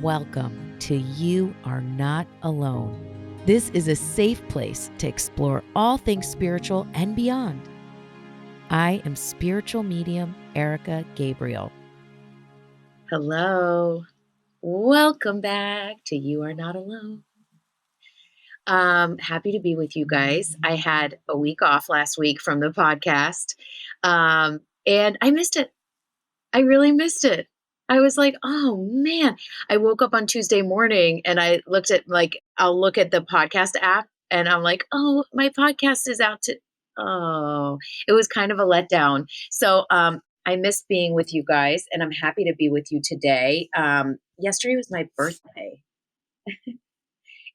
Welcome to You Are Not Alone. This is a safe place to explore all things spiritual and beyond. I am spiritual medium Erica Gabriel. Hello. Welcome back to You Are Not Alone. Happy to be with you guys. I had a week off last week from the podcast, and I missed it. I really missed it. I was like, oh man. I woke up on Tuesday morning and I looked at I'll look at the podcast app and I'm like, oh, my podcast is out it was kind of a letdown. So I missed being with you guys and I'm happy to be with you today. Yesterday was my birthday.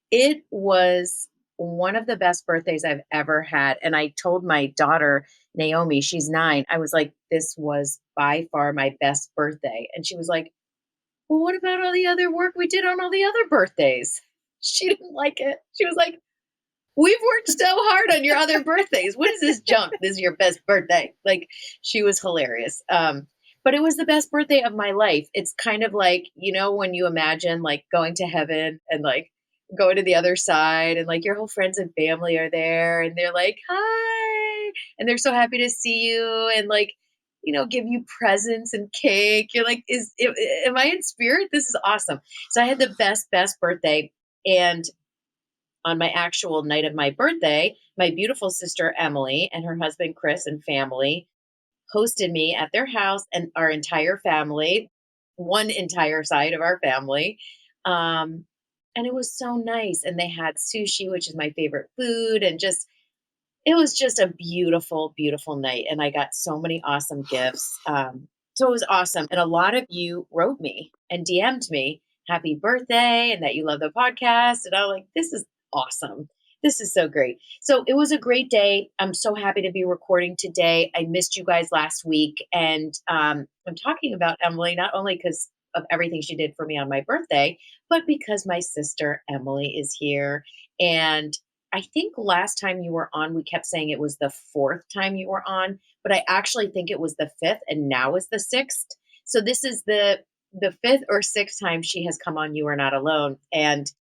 It was one of the best birthdays I've ever had. And I told my daughter, Naomi, she's 9. I was like, this was by far my best birthday. And she was like, well, what about all the other work we did on all the other birthdays? She didn't like it. She was like, we've worked so hard on your other birthdays. What is this junk? This is your best birthday. Like, she was hilarious. But it was the best birthday of my life. It's kind of like, when you imagine like going to heaven and like going to the other side and like your whole friends and family are there and they're like, hi. And they're so happy to see you and like, give you presents and cake. You're like, am I in spirit? This is awesome. So I had the best birthday. And on my actual night of my birthday, my beautiful sister, Emelie, and her husband, Chris, and family hosted me at their house and our entire family, one entire side of our family. And it was so nice. And they had sushi, which is my favorite food. And it was just a beautiful, beautiful night. And I got so many awesome gifts. So it was awesome. And a lot of you wrote me and DM'd me happy birthday and that you love the podcast. And I'm like, this is awesome. This is so great. So it was a great day. I'm so happy to be recording today. I missed you guys last week. And I'm talking about Emelie, not only because of everything she did for me on my birthday, but because my sister Emelie is here. And I think last time you were on, we kept saying it was the 4th time you were on, but I actually think it was the 5th and now is the 6th. So this is the 5th or 6th time she has come on You Are Not Alone. And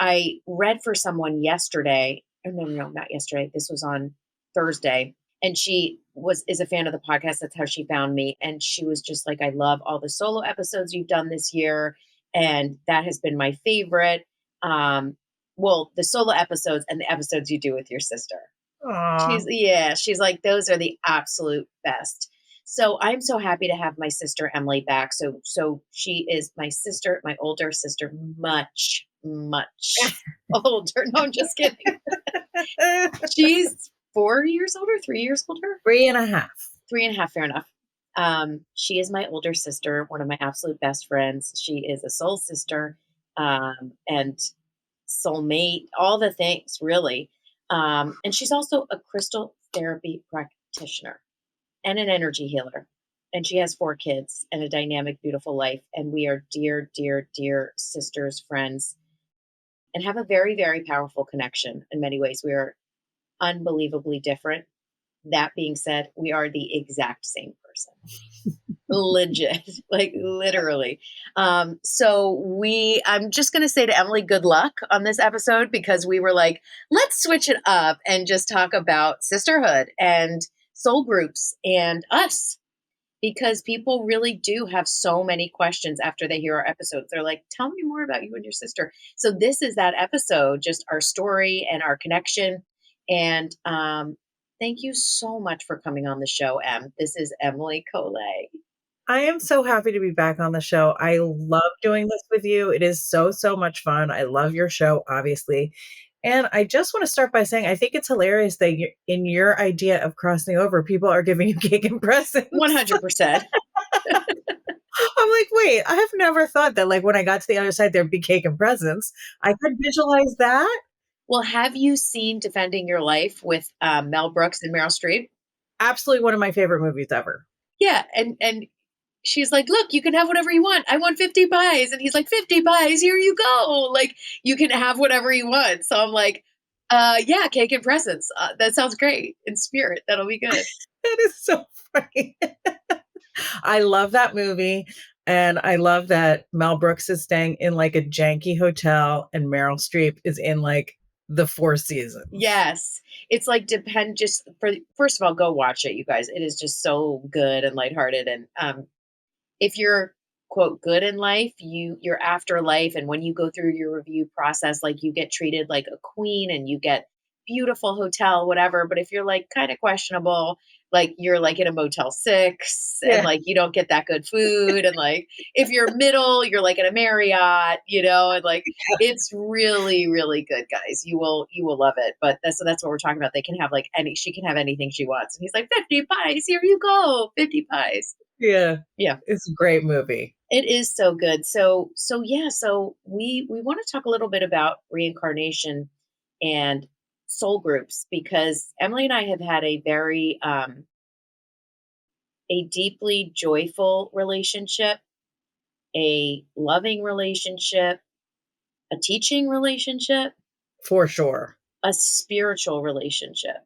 I read for someone yesterday. Oh, no, not yesterday. This was on Thursday. And she is a fan of the podcast. That's how she found me. And she was just like, I love all the solo episodes you've done this year. And that has been my favorite. Well, the solo episodes and the episodes you do with your sister. Aww. She's like, those are the absolute best. So I'm so happy to have my sister Emelie back. So she is my sister, my older sister, much older. No, I'm just kidding. She's 4 years older, 3 years older? 3.5. 3.5, fair enough. She is my older sister, one of my absolute best friends. She is a soul sister and soulmate, all the things, really. And she's also a crystal therapy practitioner and an energy healer. And she has 4 kids and a dynamic, beautiful life. And we are dear, dear, dear sisters, friends, and have a very, very powerful connection in many ways. We are unbelievably different. That being said, we are the exact same person. Legit, like literally. So I'm just going to say to Emelie, good luck on this episode because we were like, let's switch it up and just talk about sisterhood and soul groups and us. Because people really do have so many questions after they hear our episodes. They're like, tell me more about you and your sister. So this is that episode, just our story and our connection. And thank you so much for coming on the show, Em. This is Emelie Collet. I am so happy to be back on the show. I love doing this with you. It is so, so much fun. I love your show, obviously. And I just want to start by saying, I think it's hilarious that in your idea of crossing over, people are giving you cake and presents. 100%. I'm like, wait, I have never thought that like when I got to the other side, there'd be cake and presents. I could visualize that. Well, have you seen Defending Your Life with Mel Brooks and Meryl Streep? Absolutely one of my favorite movies ever. Yeah. And she's like, look, you can have whatever you want. I want 50 pies. And he's like, 50 pies, here you go. Like, you can have whatever you want. So I'm like, yeah, cake and presents. That sounds great. In spirit, that'll be good. That is so funny. I love that movie. And I love that Mel Brooks is staying in like a janky hotel and Meryl Streep is in like the Four Seasons. Yes. It's like depend just for first of all, go watch it, you guys. It is just so good and lighthearted. And if you're quote good in life, your afterlife and when you go through your review process, like you get treated like a queen and you get beautiful hotel, whatever. But if you're like kind of questionable, like you're like in a Motel 6 and Yeah. like you don't get that good food. And like if you're middle, you're like in a Marriott, and like it's really, really good, guys. You will love it. But that's what we're talking about. They can have like she can have anything she wants. And he's like, 50 pies, here you go. 50 pies. Yeah. Yeah. It's a great movie. It is so good. So yeah, so we want to talk a little bit about reincarnation and soul groups because Emily and I have had a deeply joyful relationship, a loving relationship, a teaching relationship, For sure. a spiritual relationship,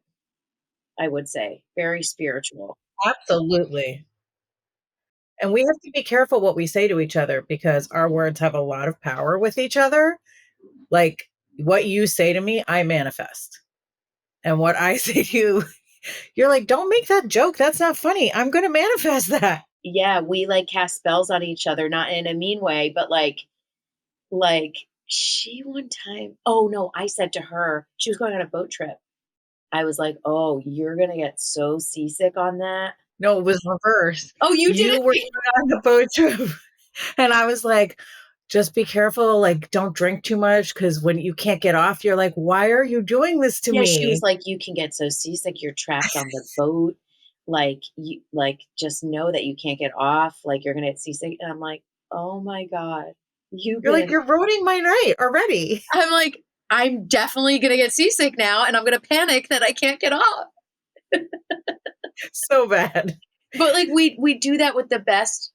I would say. Very spiritual. Absolutely. And we have to be careful what we say to each other because our words have a lot of power with each other. Like what you say to me, I manifest. And what I say to you, you're like, don't make that joke. That's not funny. I'm going to manifest that. Yeah, we like cast spells on each other, not in a mean way, but like she one time, oh no, I said to her, she was going on a boat trip. I was like, "Oh, you're gonna get so seasick on that." No, it was reversed. Oh, you did You were it? going on the boat trip. And I was like, just be careful. Like, don't drink too much because when you can't get off, you're like, why are you doing this to Yeah, she was me? like, "You can get so seasick, you're trapped on the boat. Like, you like, just know that you can't get off, like, you're gonna get seasick." And I'm like, "Oh my god, you've You're like, been." you're ruining my night already. I'm like, "I'm definitely gonna get seasick now, and I'm gonna panic that I can't get off." So bad. But, like, we do that with the best,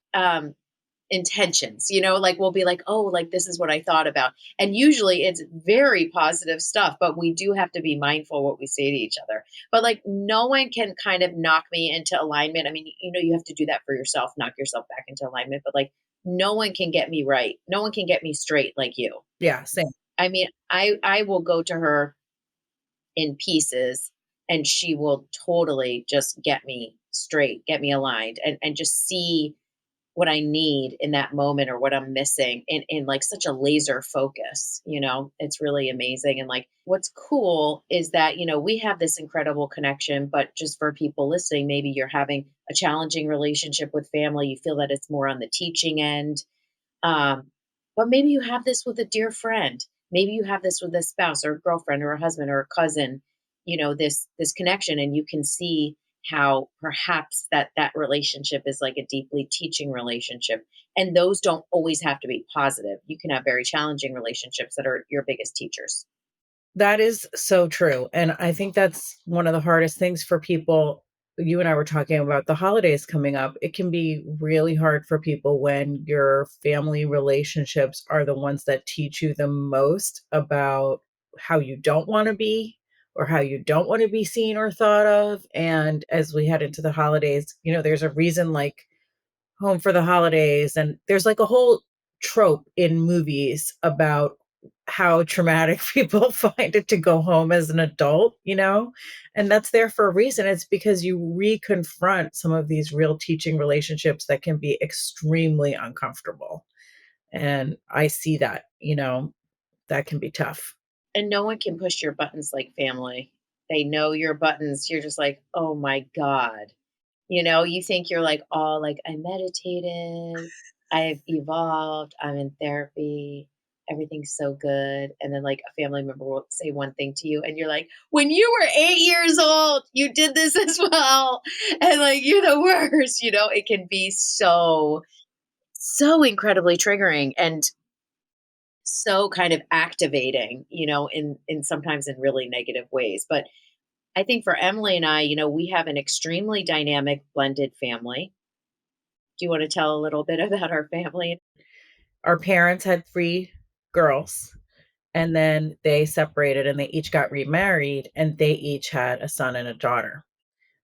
intentions, like we'll be like, oh, like this is what I thought about. And usually it's very positive stuff, but we do have to be mindful what we say to each other. But like no one can kind of knock me into alignment. I mean, you have to do that for yourself, knock yourself back into alignment, but like no one can get me right. No one can get me straight like you. Yeah, same. I mean, I will go to her in pieces and she will totally just get me straight, get me aligned and just see what I need in that moment or what I'm missing in like such a laser focus. It's really amazing. And like what's cool is that, we have this incredible connection, but just for people listening, maybe you're having a challenging relationship with family, you feel that it's more on the teaching end. But maybe you have this with a dear friend. Maybe you have this with a spouse or a girlfriend or a husband or a cousin, this connection and you can see how perhaps that relationship is like a deeply teaching relationship. And those don't always have to be positive. You can have very challenging relationships that are your biggest teachers. That is so true. And I think that's one of the hardest things for people. You and I were talking about the holidays coming up. It can be really hard for people when your family relationships are the ones that teach you the most about how you don't want to be or how you don't want to be seen or thought of. And as we head into the holidays, there's a reason like Home for the Holidays, and there's like a whole trope in movies about how traumatic people find it to go home as an adult. And that's there for a reason. It's because you reconfront some of these real teaching relationships that can be extremely uncomfortable. And I see that, that can be tough. And no one can push your buttons like family. They know your buttons. You're just like, oh my God. You think you're like, "Oh, like, I meditated, I've evolved, I'm in therapy, everything's so good," and then, like, a family member will say one thing to you, and you're like, "When you were 8 years old, you did this as well, and, like, you're the worst." It can be so, so incredibly triggering and so kind of activating, in sometimes in really negative ways, but I think for Emily and I, we have an extremely dynamic blended family. Do you want to tell a little bit about our family? Our parents had 3 girls, and then they separated and they each got remarried, and they each had a son and a daughter.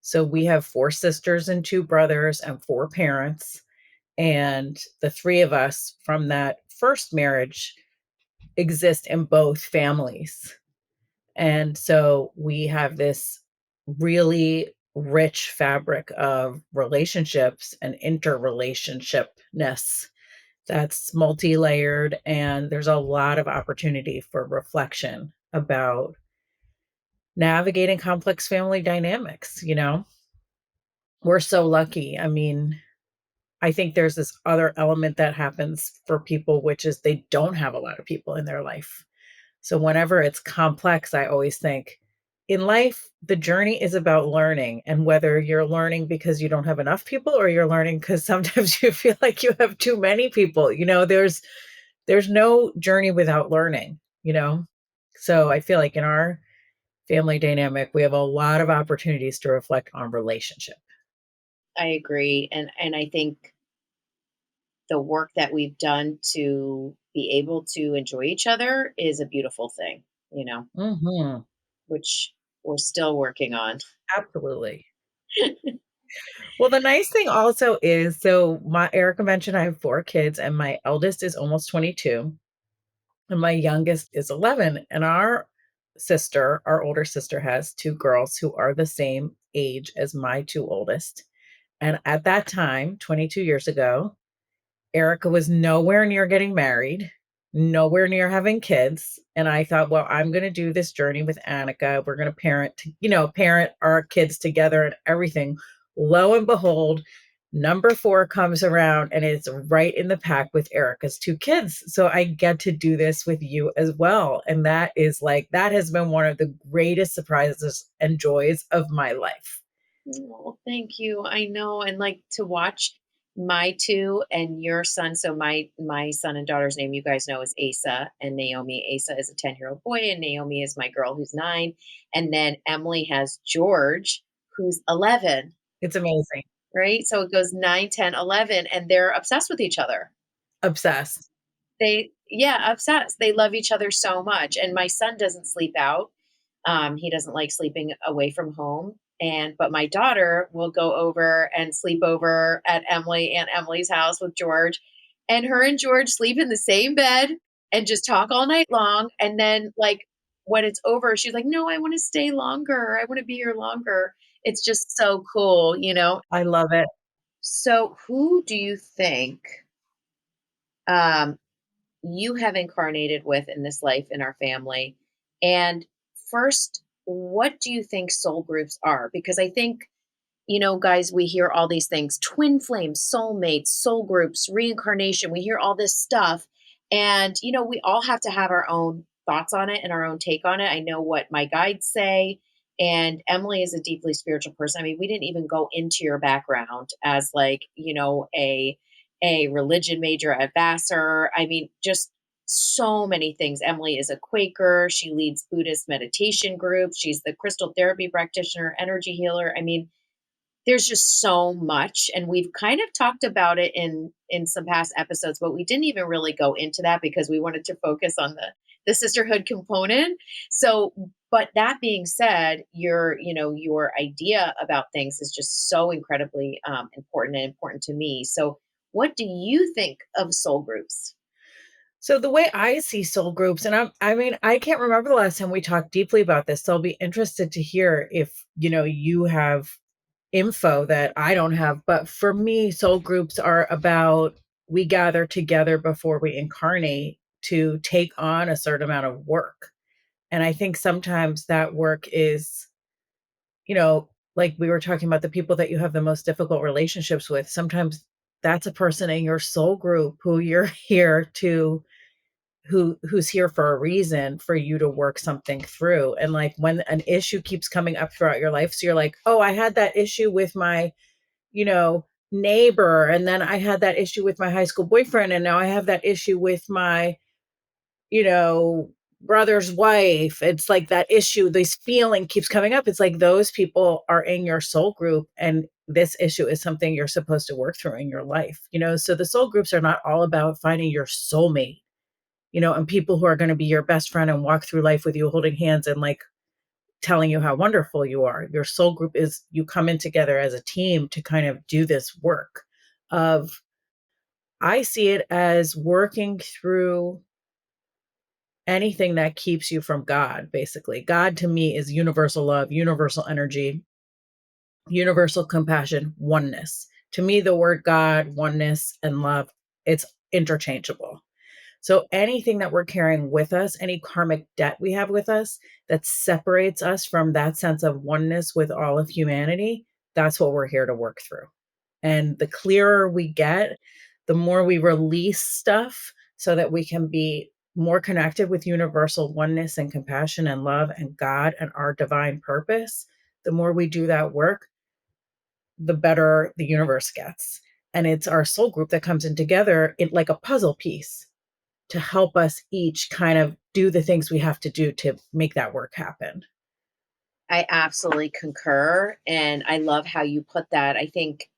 So we have 4 sisters and 2 brothers and 4 parents. And the three of us from that first marriage exist in both families. And so we have this really rich fabric of relationships and interrelationshipness that's multi-layered, and there's a lot of opportunity for reflection about navigating complex family dynamics, you know? We're so lucky. I mean, I think there's this other element that happens for people, which is they don't have a lot of people in their life. So whenever it's complex, I always think in life, the journey is about learning, and whether you're learning because you don't have enough people or you're learning because sometimes you feel like you have too many people. There's no journey without learning, you know? So I feel like in our family dynamic, we have a lot of opportunities to reflect on relationship. I agree. And I think the work that we've done to be able to enjoy each other is a beautiful thing, Mhm. which we're still working on. Absolutely. Well, the nice thing also is, so my Erica mentioned I have 4 kids and my eldest is almost 22 and my youngest is 11, and our older sister has 2 girls who are the same age as my 2 oldest. And at that time, 22 years ago, Erica was nowhere near getting married, nowhere near having kids, and I thought, "Well, I'm gonna do this journey with Annika. We're gonna parent our kids together and everything." Lo and behold, number 4 comes around and it's right in the pack with Erica's 2 kids. So I get to do this with you as well, and that has been one of the greatest surprises and joys of my life. Oh, thank you. I know. And like to watch my two and your son. So my son and daughter's name, you guys know, is Asa and Naomi. Asa is a 10-year-old boy, and Naomi is my girl who's 9. And then Emily has George, who's 11, It's amazing. right? So it goes 9, 10, 11, and they're obsessed with each other. Obsessed. Yeah, obsessed. They love each other so much. And my son doesn't sleep out. He doesn't like sleeping away from home. But my daughter will go over and sleep over at Aunt Emily's house with George. And her and George sleep in the same bed and just talk all night long. And then like when it's over, she's like, "No, I want to stay longer. I want to be here longer." It's just so cool. I love it. So who do you think um you have incarnated with in this life in our family? And first, what do you think soul groups are? Because I think, guys, we hear all these things: twin flames, soulmates, soul groups, reincarnation. We hear all this stuff. And, we all have to have our own thoughts on it and our own take on it. I know what my guides say. And Emily is a deeply spiritual person. I mean, we didn't even go into your background as like, a religion major at Vassar. I mean, just so many things. Emily is a Quaker. She leads Buddhist meditation groups. She's the crystal therapy practitioner, energy healer. I mean, there's just so much, and we've kind of talked about it in some past episodes, but we didn't even really go into that because we wanted to focus on the sisterhood component. So, but that being said, your idea about things is just so incredibly important to me. So what do you think of soul groups? So the way I see soul groups, and I mean, I can't remember the last time we talked deeply about this. So I'll be interested to hear if, you have info that I don't have. But for me, soul groups are about we gather together before we incarnate to take on a certain amount of work. And I think sometimes that work is, like we were talking about the people that you have the most difficult relationships with. Sometimes that's a person in your soul group who you're here to who's here for a reason for you to work something through. And like when an issue keeps coming up throughout your life, so you're like, oh, I had that issue with my, you know neighbor, and then I had that issue with my high school boyfriend, and now I have that issue with my, you know brother's wife. It's like that issue, this feeling keeps coming up. It's like those people are in your soul group, and this issue is something you're supposed to work through in your life. So the soul groups are not all about finding your soulmate, and people who are going to be your best friend and walk through life with you holding hands and like telling you how wonderful you are. Your soul group is you come in together as a team to kind of do this work of I see it as working through anything that keeps you from God, basically. God to me is universal love, universal energy, universal compassion, oneness. To me, the word God, oneness, and love, it's interchangeable. So anything that we're carrying with us, any karmic debt we have with us that separates us from that sense of oneness with all of humanity, that's what we're here to work through. And the clearer we get, the more we release stuff so that we can be more connected with universal oneness and compassion and love and God and our divine purpose, the more we do that work, the better the universe gets. And it's our soul group that comes in together in like a puzzle piece to help us each kind of do the things we have to do to make that work happen. I absolutely concur. And I love how you put that. I think,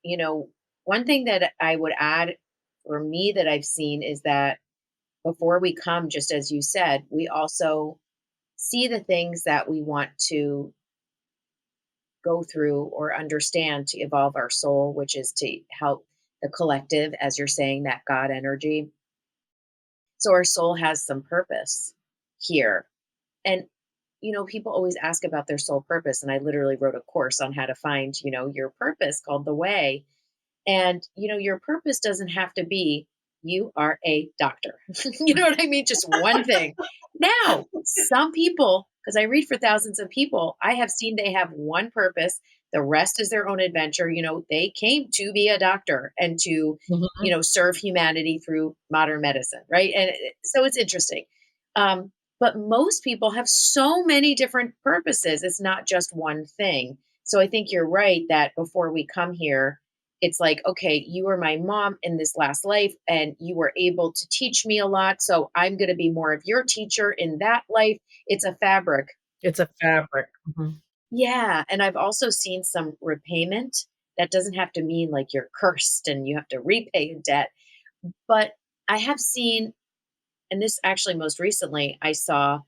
one thing that I would add for me that I've seen is that before we come, just as you said, we also see the things that we want to go through or understand to evolve our soul, which is to help the collective, as you're saying, that God energy. So our soul has some purpose here. And, people always ask about their soul purpose. And I literally wrote a course on how to find, your purpose called The Way. And, your purpose doesn't have to be you are a doctor. You know what I mean? Just one thing. Now, some people, because I read for thousands of people, I have seen they have one purpose. The rest is their own adventure. They came to be a doctor and to, Mhm. serve humanity through modern medicine, right? And so it's interesting. But most people have so many different purposes. It's not just one thing. So I think you're right that before we come here, it's like, okay, you were my mom in this last life and you were able to teach me a lot. So I'm going to be more of your teacher in that life. It's a fabric. It's a fabric. Mhm. Yeah. And I've also seen some repayment. That doesn't have to mean like you're cursed and you have to repay a debt. But I have seen, and this actually most recently, I saw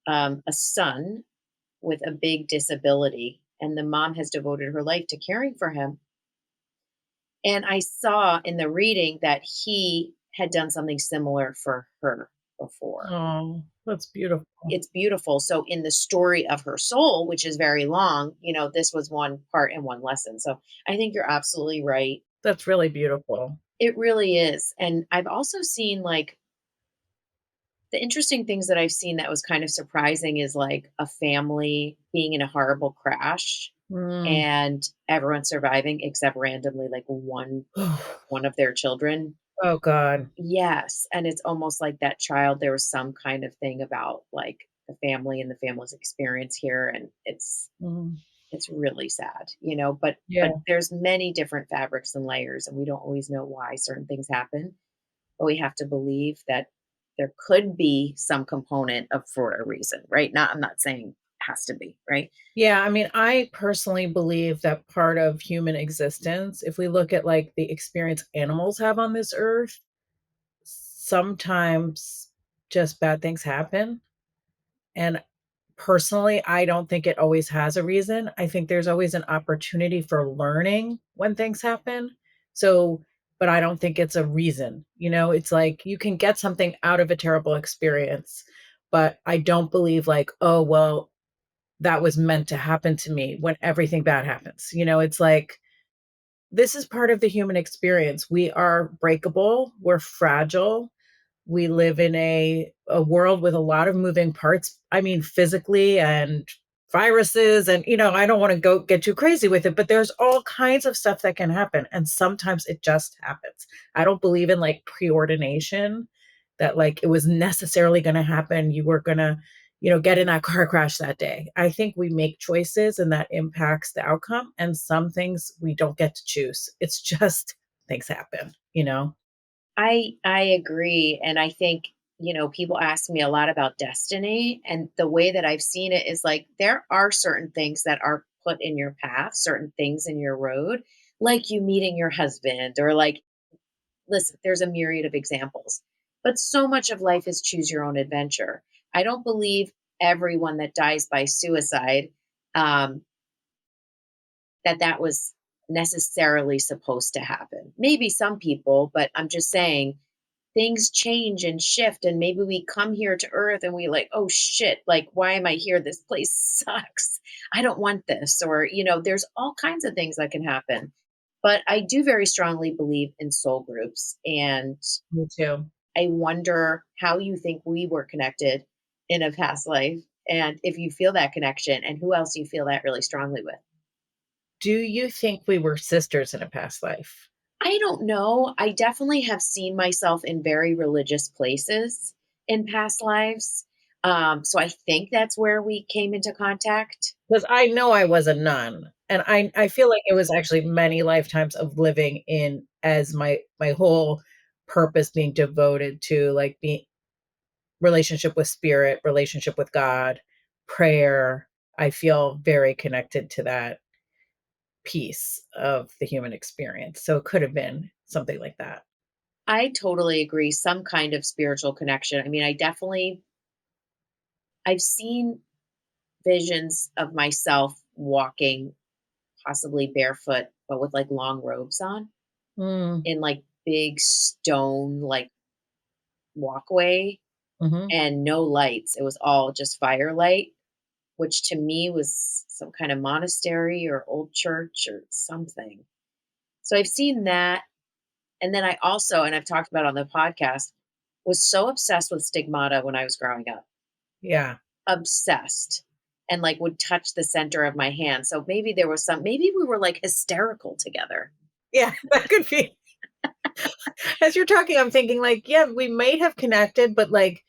a son with a big disability, and the mom has devoted her life to caring for him. And I saw in the reading that he had done something similar for her before. Oh, that's beautiful. It's beautiful. So, in the story of her soul, which is very long, this was one part and one lesson. So, I think you're absolutely right. That's really beautiful. It really is. And I've also seen like the interesting things that I've seen that was kind of surprising is like a family being in a horrible crash Mm. and everyone surviving except randomly like one of their children. Oh god. Yes, and it's almost like that child there was some kind of thing about, like, the family and the family's experience here, and Mhm. it's really sad, but Yeah. there's many different fabrics and layers, and we don't always know why certain things happen, but we have to believe that there could be some component of for a reason, right? Not I'm not saying has to be, right? Yeah, I mean, I personally believe that part of human existence, if we look at, like, the experience animals have on this earth, sometimes just bad things happen, and personally, I don't think it always has a reason. I think there's always an opportunity for learning when things happen. So, but I don't think it's a reason. It's like you can get something out of a terrible experience, but I don't believe like, oh, well, that was meant to happen to me when everything bad happens. It's like this is part of the human experience. We are breakable, we're fragile, we live in a world with a lot of moving parts. I mean, physically and viruses and I don't want to go get too crazy with it, but there's all kinds of stuff that can happen and sometimes it just happens. I don't believe in like preordination that like it was necessarily going to happen. You were going to get in that car crash that day. I think we make choices and that impacts the outcome and some things we don't get to choose. It's just things happen. I agree, and I think, people ask me a lot about destiny, and the way that I've seen it is like there are certain things that are put in your path, certain things in your road, like you meeting your husband or like listen, there's a myriad of examples. But so much of life is choose your own adventure. I don't believe everyone that dies by suicide um that was necessarily supposed to happen. Maybe some people, but I'm just saying things change and shift, and maybe we come here to earth and we like, oh shit, like why am I here? This place sucks. I don't want this. Or, there's all kinds of things that can happen. But I do very strongly believe in soul groups, and Me too. I wonder how you think we were connected in a past life, and if you feel that connection, and who else you feel that really strongly with. Do you think we were sisters in a past life? I don't know. I definitely have seen myself in very religious places in past lives. So I think that's where we came into contact. Because I know I was a nun, and I feel like it was actually many lifetimes of living in as my whole purpose being devoted to, like, being relationship with spirit, relationship with God, prayer. I feel very connected to that piece of the human experience. So it could have been something like that. I totally agree. Some kind of spiritual connection. I mean, I've seen visions of myself walking, possibly barefoot, but with like long robes on Mm, in like big stone, like walkway mhm. and no lights. It was all just firelight, which to me was some kind of monastery or old church or something. So I've seen that. And then I also, and I've talked about on the podcast, was so obsessed with stigmata when I was growing up. Yeah. Obsessed. And like would touch the center of my hand. So maybe there was maybe we were like hysterical together. Yeah, that could be. As you're talking, I'm thinking like, yeah, we may have connected, but like,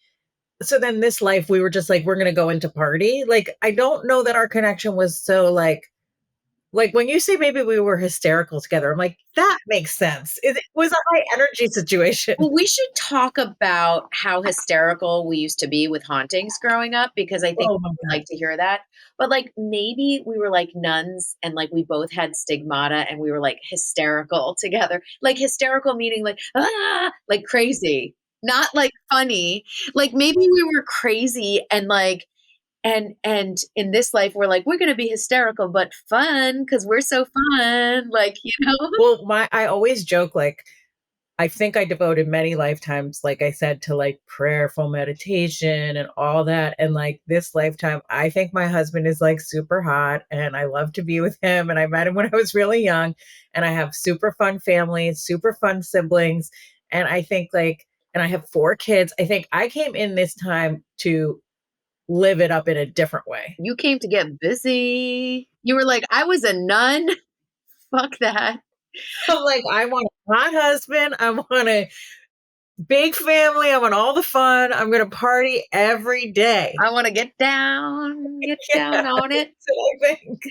so then this life we were just like, we're gonna go into party. Like, I don't know that our connection was so like when you say maybe we were hysterical together, I'm like, that makes sense. It was a high energy situation. Well, we should talk about how hysterical we used to be with hauntings growing up because I think Oh my people god. like to hear that. But like maybe we were like nuns and like we both had stigmata and we were like hysterical together. Like hysterical meaning like like crazy, not like funny. Like maybe we were crazy and like and in this life we're like we're going to be hysterical but fun cuz we're so fun, like, Well, my I always joke like I think I devoted many lifetimes, like I said, to like prayerful meditation and all that. And like this lifetime, I think my husband is like super hot and I love to be with him. And I met him when I was really young. And I have super fun family, super fun siblings. And I think like, and I have 4 kids. I think I came in this time to live it up in a different way. You came to get busy. You were like, I was a nun. Fuck that. I'm like, I want a hot husband. I want a big family. I want all the fun. I'm going to party every day. I want to get Yeah, down on it. that's what I think.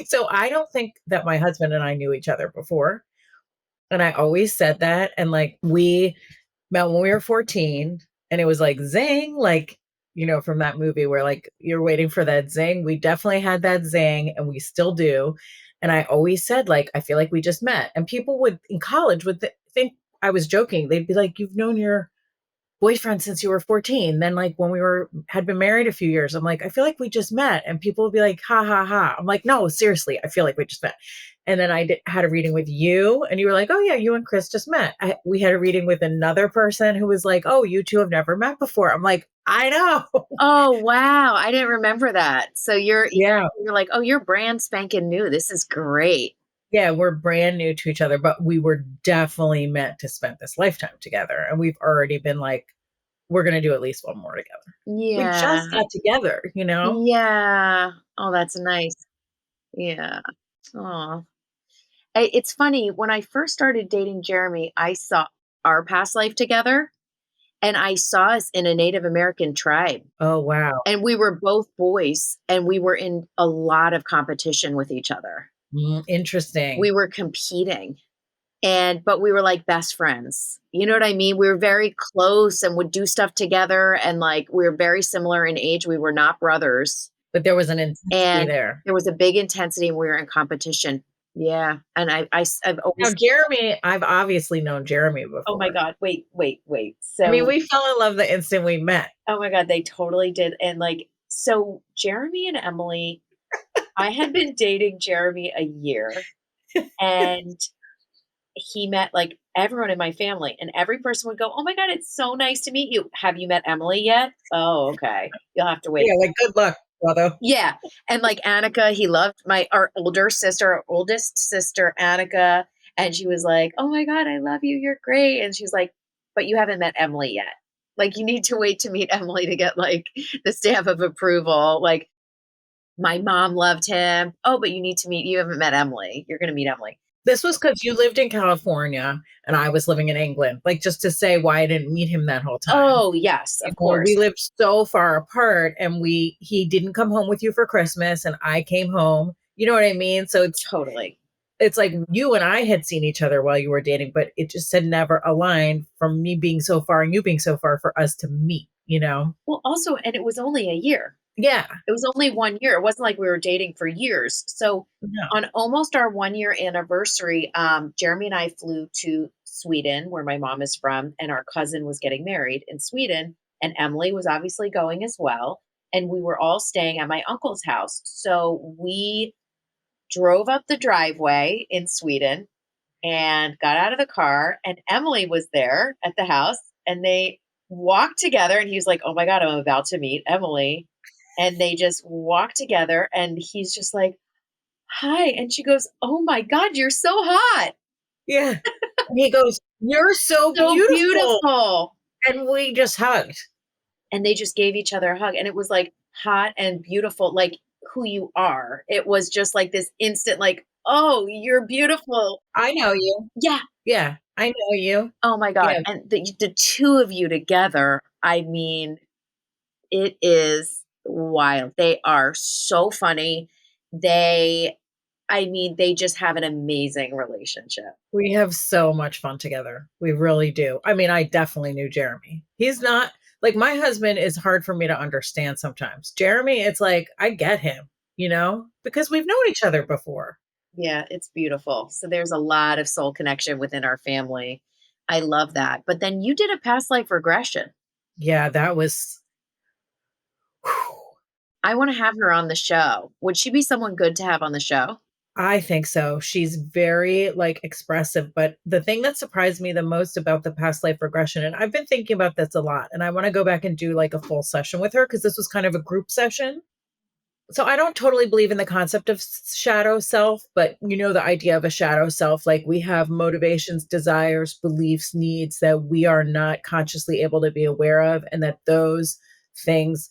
So I don't think that my husband and I knew each other before. And I always said that. And like we met when we were 14 and it was like zing, like, from that movie where like you're waiting for that zing. We definitely had that zing and we still do. And I always said, like, I feel like we just met. And people would in college would think I was joking. They'd be like, you've known your boyfriend since you were 14. Then like when we had been married a few years, I'm like, I feel like we just met. And people would be like, ha ha ha. I'm like, no, seriously, I feel like we just met. And then had a reading with you and you were like, oh yeah, you and Chris just met. We had a reading with another person who was like, oh, you two have never met before. I'm like, I know. Oh, wow. I didn't remember that. So Yeah. you're like, oh, you're brand spanking new. This is great. Yeah, we're brand new to each other, but we were definitely meant to spend this lifetime together. And we've already been like, we're going to do at least one more together. We just Yeah. got together, you know? Yeah. Oh, that's nice. Yeah. Oh, it's funny. When I first started dating Jeremy, I saw our past life together and I saw us in a Native American tribe. Oh, wow. And we were both boys and we were in a lot of competition with each other. Interesting. We were competing but we were like best friends. You know what I mean? We were very close and would do stuff together and like we were very similar in age. We were not brothers. But there was an intensity And there. there was a big intensity and we were in competition. Yeah. And I've Now, always, Jeremy, I've obviously known Jeremy oh my before. God, wait, wait, wait. I mean, So, we fell in love the instant we met. oh my God, they totally did. And like, so Jeremy and Emily, I had been dating Jeremy a year, and he met like everyone in my family, and every person would go, "Oh my god, it's so nice to meet you. Have you met Emelie yet? Oh, okay. You'll have to wait." Yeah, like, good luck, brother. Yeah, and like Annika, he loved our older sister, our oldest sister, Annika, and she was like, "Oh my god, I love you. You're great." And she's like, "But you haven't met Emelie yet. Like, you need to wait to meet Emelie to get like the stamp of approval." Like, my mom loved him. "Oh, but you need to meet. You haven't met Emelie. You're going to meet Emelie." This was because you lived in California and I was living in England, like, just to say why I didn't meet him that whole time. Oh yes, You of know, we course, lived so far apart and he didn't come home with you for Christmas and I came home. You know what I mean? So totally. it's like you and I had seen each other while you were dating, but it just had never aligned from me being so far and you being so far for us to meet, you know? Well, also, and it was only a year. Yeah. It was only 1 year. It wasn't like we were dating for years. So No. on almost our 1 year anniversary, Jeremy and I flew to Sweden, where my mom is from, and our cousin was getting married in Sweden, and Emelie was obviously going as well. And we were all staying at my uncle's house. So we drove up the driveway in Sweden and got out of the car, and Emelie was there at the house, and they walked together, and he was like, "Oh my god, I'm about to meet Emelie." And they just walked together, and he's just like, "Hi." And she goes, "Oh my god, you're so hot. Yeah. And he goes, "You're so So beautiful." beautiful." And we just hugged. And they just gave each other a hug, and it was like hot and beautiful, like who you are. It was just like this instant, like, "Oh, you're beautiful." I know you. Yeah. Yeah, I know you. Oh my god. Yeah, And the two of you together, I mean, it is wild. They are so funny. They I mean, they just have an amazing relationship. we have so much fun together. We really do. I mean, I definitely knew Jeremy. He's not like my husband is hard for me to understand sometimes. Jeremy, it's like I get him, you know, because we've known each other before. Yeah, it's beautiful. So there's a lot of soul connection within our family. I love that. But then you did a past life regression. Yeah, that was whew. I want to have her on the show. Would she be someone good to have on the show? I think so. She's very like expressive, but the thing that surprised me the most about the past life regression, and I've been thinking about this a lot, and I want to go back and do like a full session with her because this was kind of a group session. So I don't totally believe in the concept of shadow self, but you know the idea of a shadow self, like we have motivations, desires, beliefs, needs that we are not consciously able to be aware of, and that those things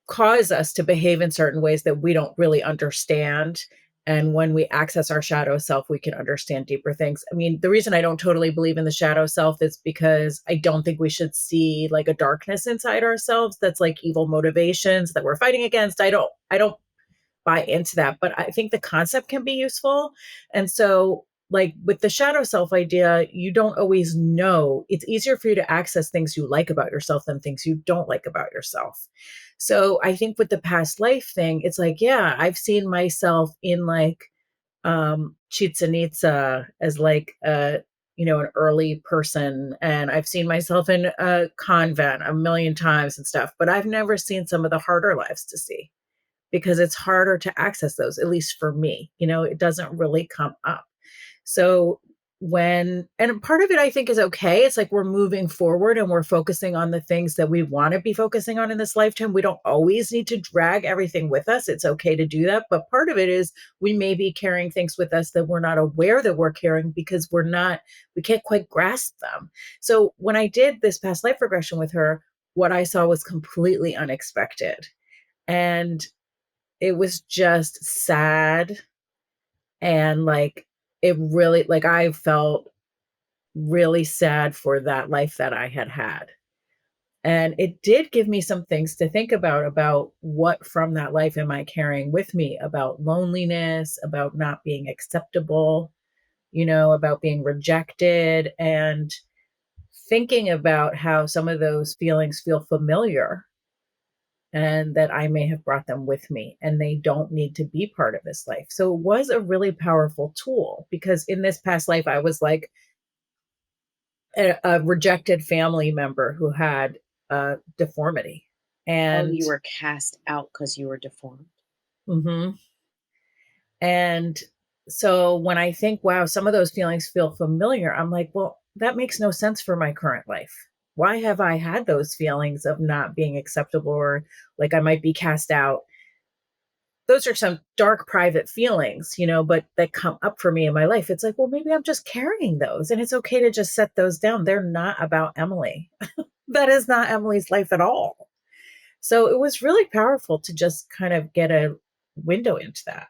cause us to behave in certain ways that we don't really understand. And when we access our shadow self, we can understand deeper things. I mean, the reason I don't totally believe in the shadow self is because I don't think we should see like a darkness inside ourselves that's like evil motivations that we're fighting against. I don't buy into that, but I think the concept can be useful. And so, like with the shadow self idea, you don't always know. It's easier for you to access things you like about yourself than things you don't like about yourself. So, I think with the past life thing, it's like, yeah, I've seen myself in like Chichen Itza as like you know, an early person, and I've seen myself in a convent a million times and stuff, but I've never seen some of the harder lives to see because it's harder to access those, at least for me. You know, it doesn't really come up. So and part of it I think is okay. It's like we're moving forward and we're focusing on the things that we want to be focusing on in this lifetime. We don't always need to drag everything with us. It's okay to do that. But part of it is we may be carrying things with us that we're not aware that we're carrying because we can't quite grasp them. So when I did this past life regression with her, what I saw was completely unexpected. And it was just sad and like it really like I felt really sad for that life that I had had. And it did give me some things to think about what from that life am I carrying with me about loneliness, about not being acceptable, you know, about being rejected, and thinking about how some of those feelings feel familiar and that I may have brought them with me and they don't need to be part of this life. So it was a really powerful tool because in this past life, I was like a rejected family member who had a deformity. Oh, And you were cast out because you were deformed. Mhm. And so when I think, wow, some of those feelings feel familiar, I'm like, well, that makes no sense for my current life. Why have I had those feelings of not being acceptable or like I might be cast out? Those are some dark private feelings, but that come up for me in my life. It's like, well, maybe I'm just carrying those and it's okay to just set those down. They're not about Emelie. That is not Emelie's life at all. So it was really powerful to just kind of get a window into that.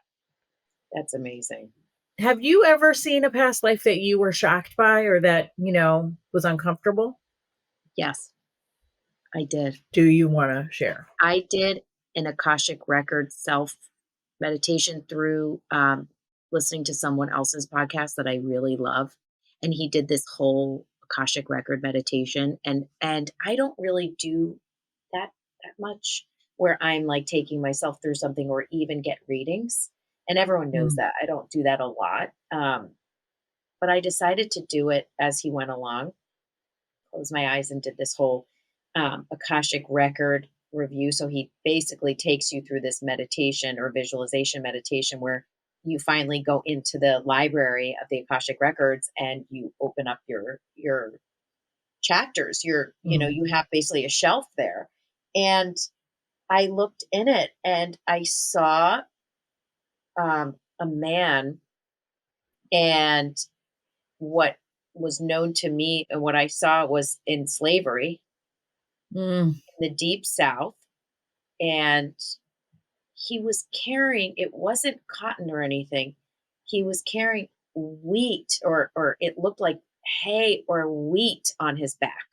That's amazing. Have you ever seen a past life that you were shocked by or that, was uncomfortable? Yes, I did. Do you wanna share? I did an Akashic record self meditation through listening to someone else's podcast that I really love. And he did this whole Akashic record meditation. And I don't really do that that much where I'm like taking myself through something or even get readings. And everyone knows Mm, that. I don't do that a lot. But I decided to do it as he went along, closed my eyes and did this whole Akashic record review. So he basically takes you through this meditation or visualization meditation where you finally go into the library of the Akashic records and you open up your chapters. mm, You have basically a shelf there. And I looked in it and I saw a man, and what was known to me and what I saw was in slavery mm, in the deep south. And he was carrying, it wasn't cotton or anything. He was carrying wheat, or it looked like hay or wheat on his back.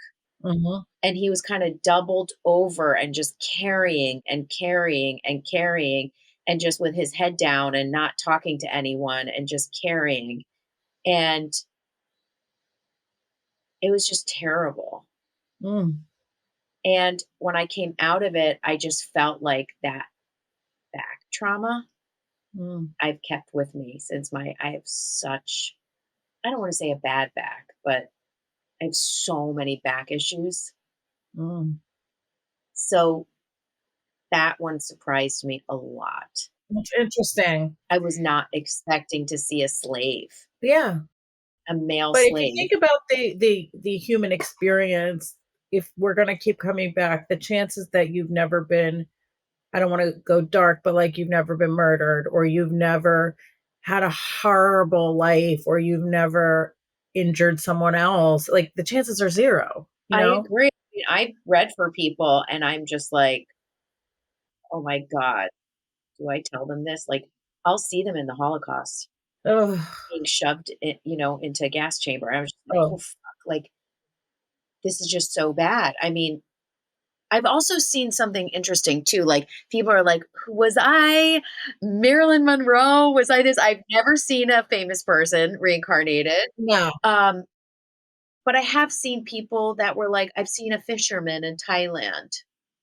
mhm, And he was kind of doubled over and just carrying and carrying and carrying, and just with his head down and not talking to anyone and just carrying. And it was just terrible. mm, And when I came out of it, I just felt like that back trauma mm, I've kept with me since I have such, I don't want to say a bad back, but I have so many back issues. mm. So that one surprised me a lot. That's interesting. I was not expecting to see a slave, Yeah, a male but if you slave. think about the human experience, if we're gonna keep coming back, the chances that you've never been I don't wanna go dark, but, like, you've never been murdered or you've never had a horrible life or you've never injured someone else, like, the chances are 0, you I know? agree. I mean, I've read for people and I'm just like, oh my God, do I tell them this? Like, I'll see them in the Holocaust Ugh. being shoved into a gas chamber. I was just like, oh Oh, fuck, like this is just so bad. I mean, I've also seen something interesting too. Like people are like, was I Marilyn Monroe? Was I this? I've never seen a famous person reincarnated. no. Um, but I have seen people that were like, I've seen a fisherman in Thailand.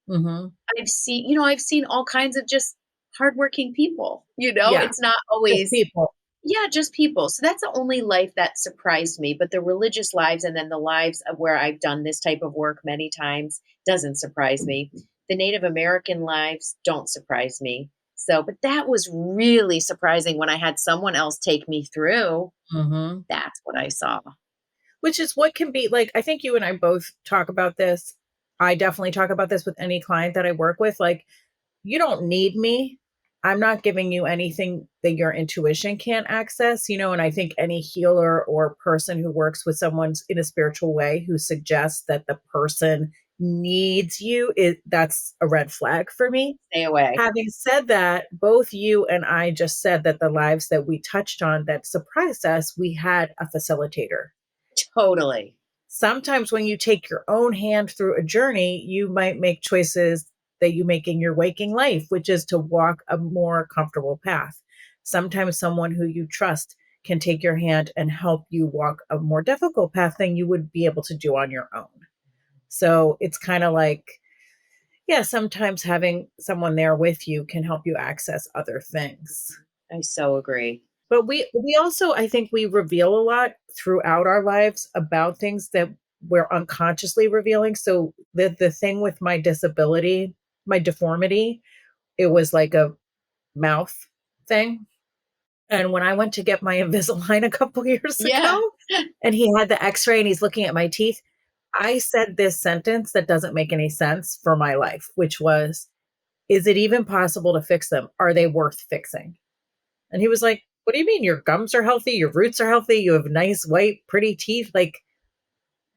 Mhm. I've seen all kinds of just hardworking people. Yeah, It's not just always, people. yeah, just people. So that's the only life that surprised me. But the religious lives and then the lives of where I've done this type of work many times doesn't surprise me. The Native American lives don't surprise me. So, but that was really surprising when I had someone else take me through. Mhm. That's what I saw. Which is what can be like, I think you and I both talk about this. I definitely talk about this with any client that I work with, like, you don't need me. I'm not giving you anything that your intuition can't access, and I think any healer or person who works with someone in a spiritual way who suggests that the person needs you, that's a red flag for me. Stay away. Having said that, both you and I just said that the lives that we touched on that surprised us, we had a facilitator. Totally. Sometimes when you take your own hand through a journey, you might make choices that you make in your waking life, which is to walk a more comfortable path. Sometimes someone who you trust can take your hand and help you walk a more difficult path than you would be able to do on your own. So it's kind of like, yeah, sometimes having someone there with you can help you access other things. I so agree. But we also, I think we reveal a lot throughout our lives about things that we're unconsciously revealing. So the thing with my disability, my deformity, it was like a mouth thing. And when I went to get my Invisalign a couple years Yeah. ago, and he had the x-ray and he's looking at my teeth, I said this sentence that doesn't make any sense for my life, which was, "Is it even possible to fix them? Are they worth fixing?" And he was like, "What do you mean? Your gums are healthy, your roots are healthy, you have nice, white, pretty teeth." Like,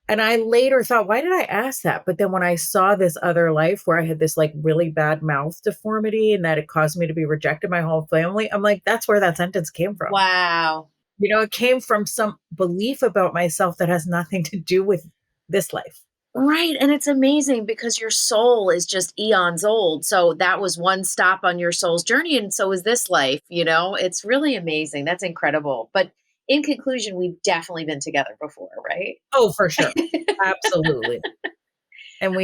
and I later thought, why did I ask that? But then when I saw this other life where I had this like really bad mouth deformity and that it caused me to be rejected my whole family, I'm like, that's where that sentence came from. Wow. It came from some belief about myself that has nothing to do with this life. Right, and it's amazing because your soul is just eons old, so that was one stop on your soul's journey, and so is this life, you know? It's really amazing, that's incredible, but in conclusion, we've definitely been together before, right? Oh, for sure. Absolutely. And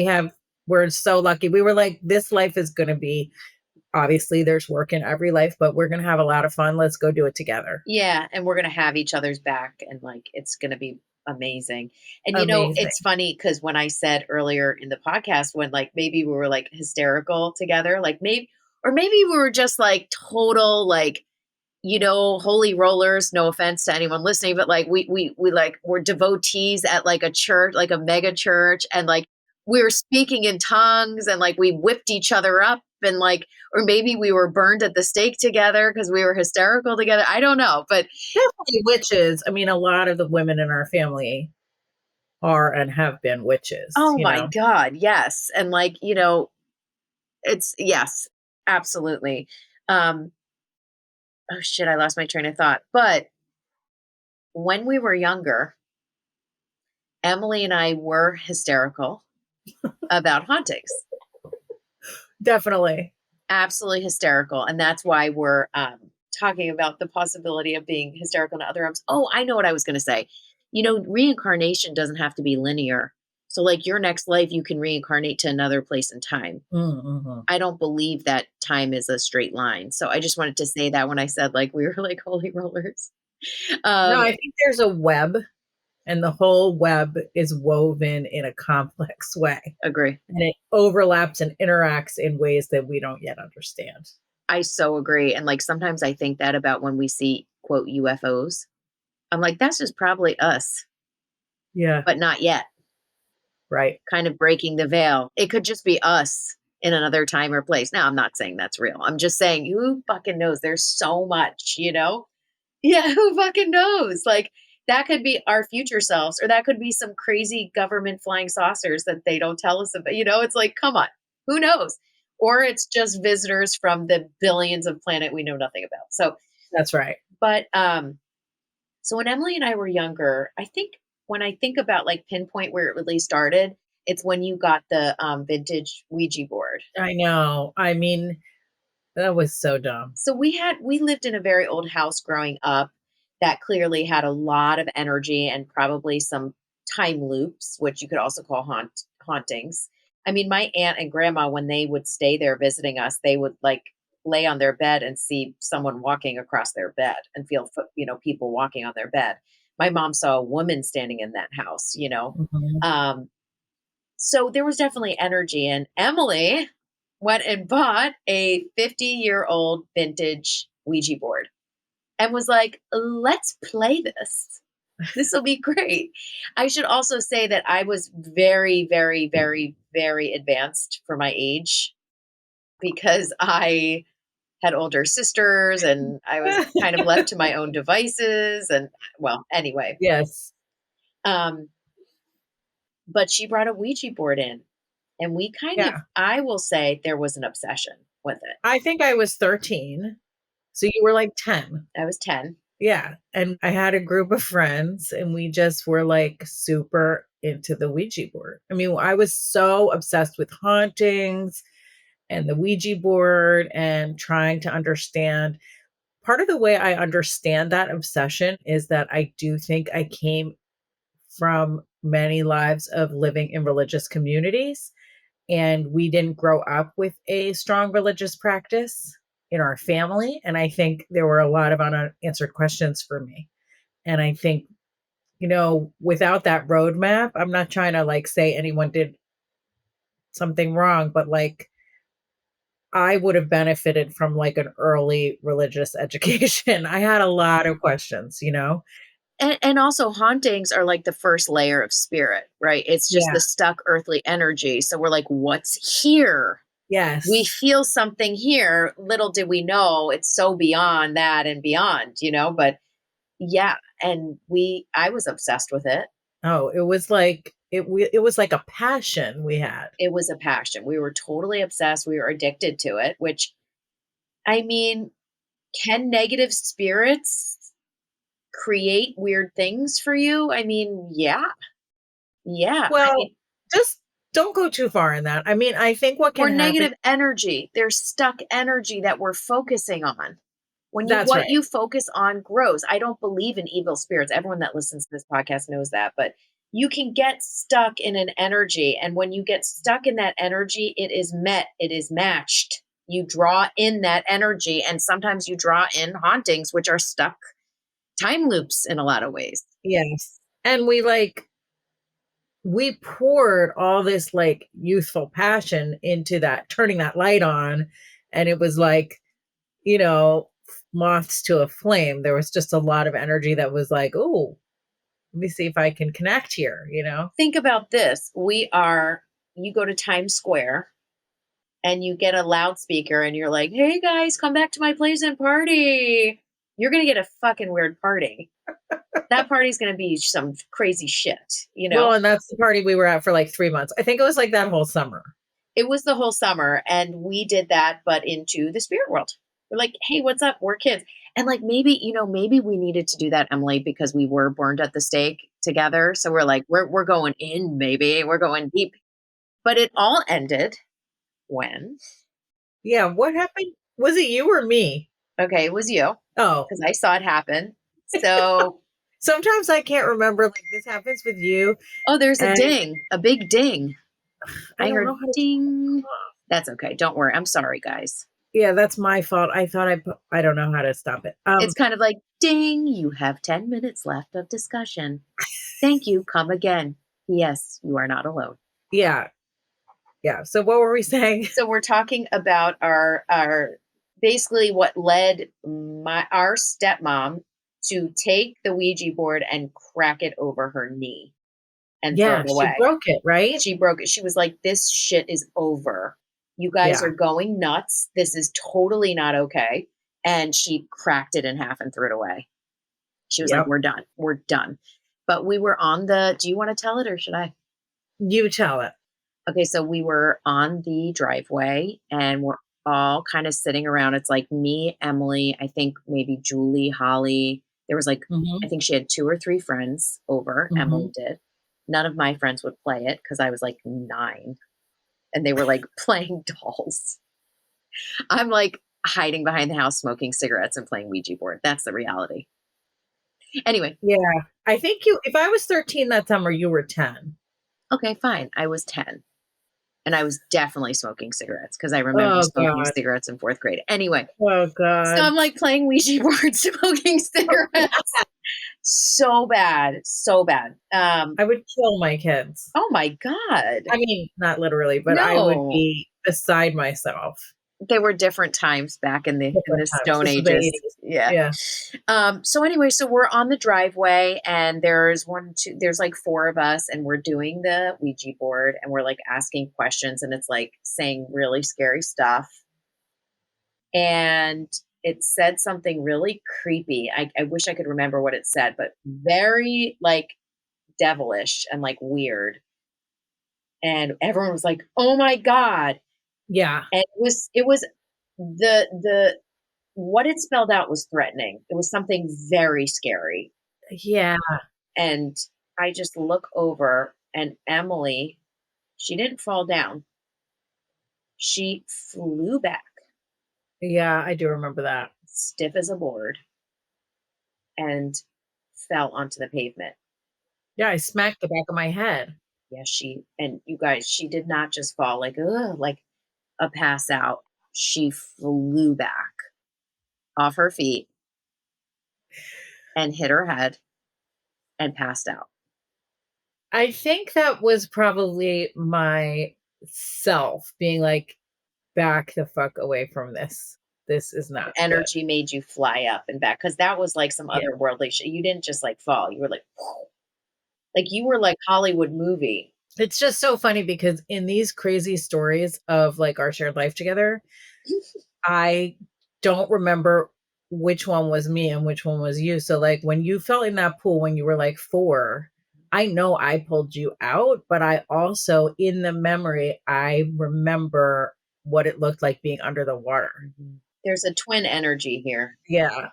we're so lucky. We were like, this life is going to be, obviously, there's work in every life, but we're going to have a lot of fun. Let's go do it together. Yeah, and we're gonna have each other's back, and, like, it's gonna be amazing, and, it's Amazing. funny because when I said earlier in the podcast when, like, maybe we were, like, hysterical together, like, maybe we were just, like, total, like, holy rollers, no offense to anyone listening, but like we like were devotees at like a church, like a mega church, and like we were speaking in tongues and like we whipped each other up and like or maybe we were burned at the stake together because we were hysterical together. I don't know. But Definitely witches. I mean, a lot of the women in our family are and have been witches, oh you my know? God, yes. And like, it's yes, absolutely. Um, oh shit, I lost my train of thought. But when we were younger, Emily and I were hysterical about hauntings. Definitely. Absolutely hysterical, and that's why we're, talking about the possibility of being hysterical in other realms. Oh, I know what I was gonna say. Reincarnation doesn't have to be linear. So, like, your next life, you can reincarnate to another place in time. Mhm. I don't believe that time is a straight line. So I just wanted to say that when I said, like, we were like holy rollers. No, Um, I think there's a web, and the whole web is woven in a complex way, agree. and it overlaps and interacts in ways that we don't yet understand. I so agree, and, like, sometimes I think that about when we see, quote, UFOs. I'm like, "That's just probably us, Yeah, but not yet." right. Kind of breaking the veil. It could just be us in another time or place. Now, I'm not saying that's real. I'm just saying, who fucking knows? There's so much, you know? Yeah, who fucking knows? Like, that could be our future selves, or that could be some crazy government flying saucers that they don't tell us about. It's like, come on, who knows? Or it's just visitors from the billions of planet we know nothing about. That's right. But so when Emily and I were younger, I think when I think about like pinpoint where it really started, it's when you got the vintage Ouija board. I know. I mean, that was so dumb. So we lived in a very old house growing up that clearly had a lot of energy and probably some time loops, which you could also call hauntings. I mean, my aunt and grandma, when they would stay there visiting us, they would like lay on their bed and see someone walking across their bed and feel people walking on their bed. My mom saw a woman standing in that house. Mhm. Um, so there was definitely energy, and Emily went and bought a 50-year-old vintage Ouija board and was like, let's play this. This will be great. I should also say that I was very, very, very, very advanced for my age because I had older sisters and I was kind of left to my own devices. And well, anyway, Yes. um, but she brought a Ouija board in. And we kind of Yeah. I will say there was an obsession with it. I think I was 13, so you were like 10. I was 10. Yeah, and I had a group of friends, and we just were, like, super into the Ouija board. I mean, I was so obsessed with hauntings and the Ouija board and trying to understand. Part of the way I understand that obsession is that I do think I came from many lives of living in religious communities, and we didn't grow up with a strong religious practice in our family, and I think there were a lot of unanswered questions for me. And I think, without that roadmap, I'm not trying to like say anyone did something wrong, but like I would have benefited from like an early religious education. I had a lot of questions, you know? And also hauntings are like the first layer of spirit, right? It's just Yeah. the stuck earthly energy. So we're like, what's here? We Yes. feel something here. Little did we know it's so beyond that and beyond, but yeah, and I was obsessed with it. Oh, it was like it was like a passion we had. It was a passion. We were totally obsessed. We were addicted to it, which I mean, can negative spirits create weird things for you? I mean, yeah. Yeah. I Well, mean, just don't go too far in that. I mean, I think what can or happen. negative energy. There's stuck energy that we're focusing on. When you That's what right. you focus on grows. I don't believe in evil spirits. Everyone that listens to this podcast knows that, but you can get stuck in an energy, and when you get stuck in that energy, it is met, it is matched. You draw in that energy, and sometimes you draw in hauntings, which are stuck time loops in a lot of ways. Yes. And we poured all this like youthful passion into that, turning that light on, and it was like, you know, moths to a flame. There was just a lot of energy that was like, "Oh, let me see if I can connect here," you know? Think about this. You go to Times Square and you get a loudspeaker and you're like, "Hey guys, come back to my place and party." You're going to get a fucking weird party. That party's going to be some crazy shit. Well, and that's the party we were at for like 3 months. I think it was like that whole summer. It was the whole summer and we did that but into the spirit world. We're like, "Hey, what's up? We're kids." And like maybe we needed to do that, Emily, because we were burned at the stake together. So we're like, we're going in, maybe. We're going deep. But it all ended when Yeah, what happened? Was it you or me? okay, it was you Oh, because I saw it happen. So, sometimes I can't remember, like, this happens with you, oh, there's a and ding, a big ding. I I don't heard know how to. ding. That's okay. Don't worry. I'm sorry, guys. Yeah, that's my fault. I thought I don't know how to stop it. It's kind of like ding, you have 10 minutes left of discussion. Thank you. Come again. Yes, you are not alone. Yeah, yeah. So what were we saying? So we're talking about our basically what led our stepmom to take the Ouija board and crack it over her knee and throw Yeah, it she away. broke it, right? She broke it. She was like, "This shit is over. You guys Yeah, are going nuts. This is totally not okay." And she cracked it in half and threw it away. She was like, yep. "We're done. We're done." But we were on the do you want to tell it or should I? You tell it. Okay, so we were on the driveway and we're all kind of sitting around. It's like me, Emily, I think maybe Julie, Holly. There was like, I Mhm, think she had two or three friends over. mhm. Emily did. None of my friends would play it because I was like 9 and they were like playing dolls. I'm like hiding behind the house smoking cigarettes and playing Ouija board. That's the reality. Anyway, Yeah, I think you if I was 13 that summer, you were 10. okay, fine. I was 10 and I was definitely smoking cigarettes because I remember Oh smoking god. cigarettes in 4th grade. Anyway, Oh so god. I'm like playing Ouija board, smoking cigarettes. So bad, so bad. I would kill my kids. Oh my God. I mean, not literally, but I would No. be beside myself. They were different times back in Different the times. Stone This was the Ages. '80s. Yeah. Yeah. So anyway, so we're on the driveway and there's like 4 of us and we're doing the Ouija board and we're like asking questions and it's like saying really scary stuff. And it said something really creepy. I wish I could remember what it said, but very like devilish and like weird. And everyone was like, "Oh my God." Yeah. And it was the what it spelled out was threatening. It was something very scary. Yeah. And I just look over and Emily, she didn't fall down. She flew back, Yeah, I do remember that. stiff as a board, and fell onto the pavement. Yeah, I smacked the back of my head. Yeah, and you guys, she did not just fall like, ugh, like a pass out. She flew back off her feet and hit her head and passed out. I think that was probably my self being like, back the fuck away from this. This is not good. Energy made you fly up and back because that was like some Yeah. otherworldly shit. You didn't just like fall. You were like you were like Hollywood movie. It's just so funny because in these crazy stories of like our shared life together, I don't remember which one was me and which one was you. So like when you fell in that pool when you were like 4, I know I pulled you out, but I also in the memory I remember what it looked like being under the water. There's a twin energy here. Yeah.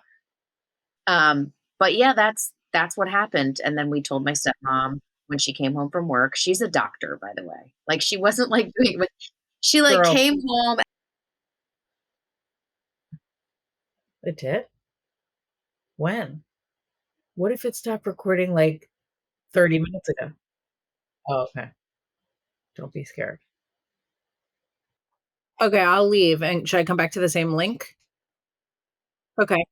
But yeah, that's what happened. And then we told my stepmom when she came home from work. She's a doctor, by the way. Like she wasn't like doing it. She like Girl, came home. it did? When? What if it stopped recording like 30 minutes ago? Oh, okay. Don't be scared. Okay, I'll leave. And should I come back to the same link? Okay.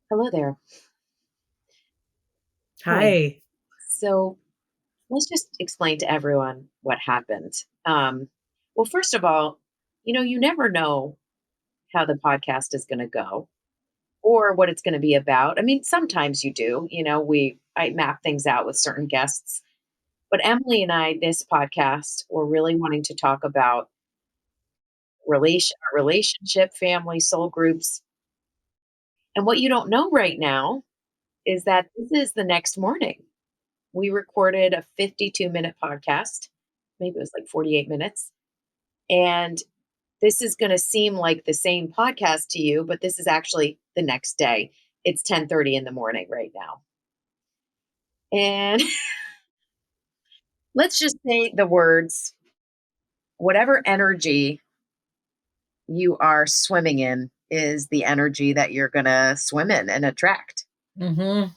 Hello there. Hi. Hi. So let's just explain to everyone what happened. Well, first of all, you never know how the podcast is going to go or what it's going to be about. I mean, sometimes you do. I map things out with certain guests, but Emily and I, this podcast, we're really wanting to talk about relationship, family, soul groups, and what you don't know right now is that this is the next morning. We recorded a 52-minute podcast. Maybe it was like 48 minutes. And this is going to seem like the same podcast to you, but this is actually the next day. It's 10:30 in the morning right now. And let's just say the words, whatever energy you are swimming in is the energy that you're going to swim in and attract. Mm-hmm.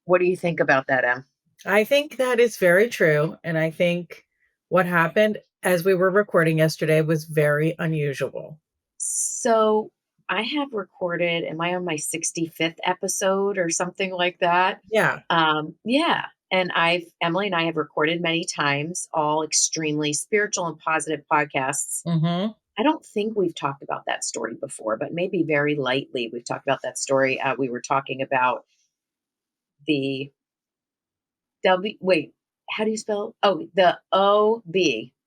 What do you think about that, Em? I think that is very true. And I think what happened as we were recording yesterday was very unusual. So I have recorded, am I on my 65th episode or something like that? Yeah. Yeah. And Emily and I have recorded many times, all extremely spiritual and positive podcasts. Mm-hmm. I don't think we've talked about that story before, but maybe very lightly we've talked about that story. We were talking about the wait, how do you spell? Oh, the OB.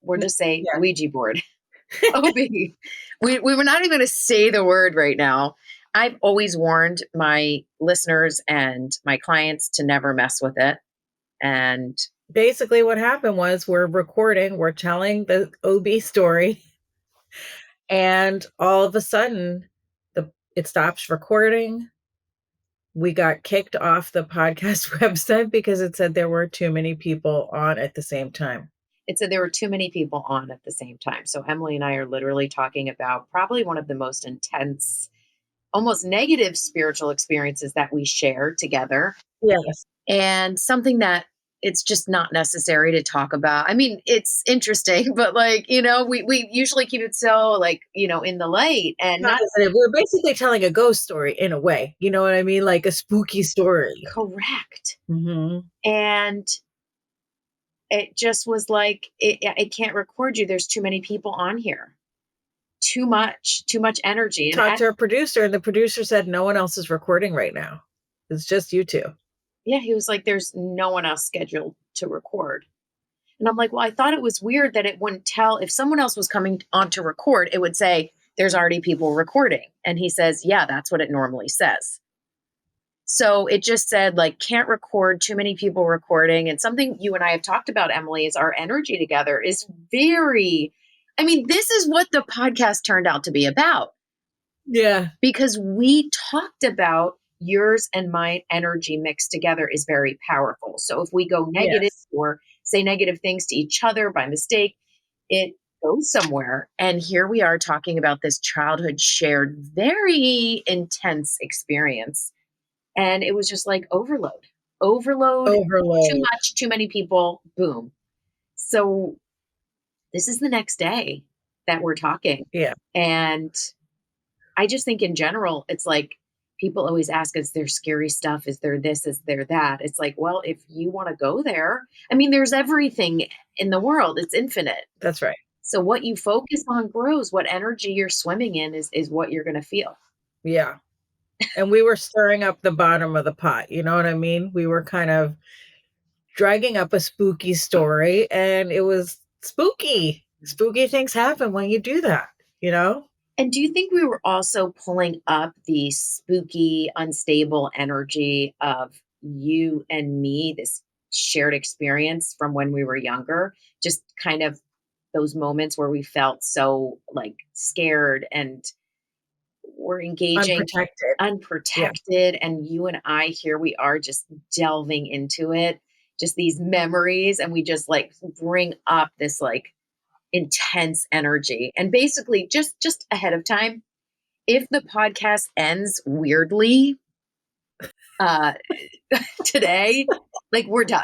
We'll just say Yeah. Ouija board. OB. We were not even going to say the word right now. I've always warned my listeners and my clients to never mess with it. And Basically what happened was we're recording, we're telling the OB story, and all of a sudden it stops recording. We got kicked off the podcast website because it said there were too many people on at the same time. it said there were too many people on at the same time. So Emily and I are literally talking about probably one of the most intense, almost negative spiritual experiences that we share together. Yes. And something that it's just not necessary to talk about. I mean, it's interesting, but like, we usually keep it so like, in the light and not Positive. We're basically telling a ghost story in a way. You know what I mean? Like a spooky story. correct. Mm-hmm. And it just was like, it can't record you. There's too many people on here. Too much energy. Talked to our producer, and the producer said no one else is recording right now. It's just you two. Yeah, he was like, there's no one else scheduled to record. And I'm like, well, I thought it was weird that it wouldn't tell if someone else was coming on to record, it would say, there's already people recording. And he says, yeah, that's what it normally says. So it just said, like, can't record, too many people recording. And something you and I have talked about, Emily, is our energy together is very, I mean, this is what the podcast turned out to be about. Yeah. Because we talked about yours and my energy mixed together is very powerful. So if we go negative or say negative things to each other by mistake, it goes somewhere. And here we are talking about this childhood shared, very intense experience. And it was just like overload, too much, too many people, boom. So this is the next day that we're talking. Yeah. And I just think in general, it's like people always ask, is there scary stuff? Is there this? Is there that? It's like, well, if you want to go there, I mean, there's everything in the world. It's infinite. That's right. So what you focus on grows. What energy you're swimming in is what you're going to feel. Yeah. And we were stirring up the bottom of the pot, you know what I mean? We were kind of dragging up a spooky story, and it was spooky. Spooky things happen when you do that, you know? And do you think we were also pulling up the spooky, unstable energy of you and me, this shared experience from when we were younger? Just kind of those moments where we felt so like scared and we're engaging Unprotected. Yeah. unprotected. And you and I, here we are just delving into it, just these memories. And we just like bring up this like intense energy. And basically, just ahead of time, if the podcast ends weirdly uh today, like we're done.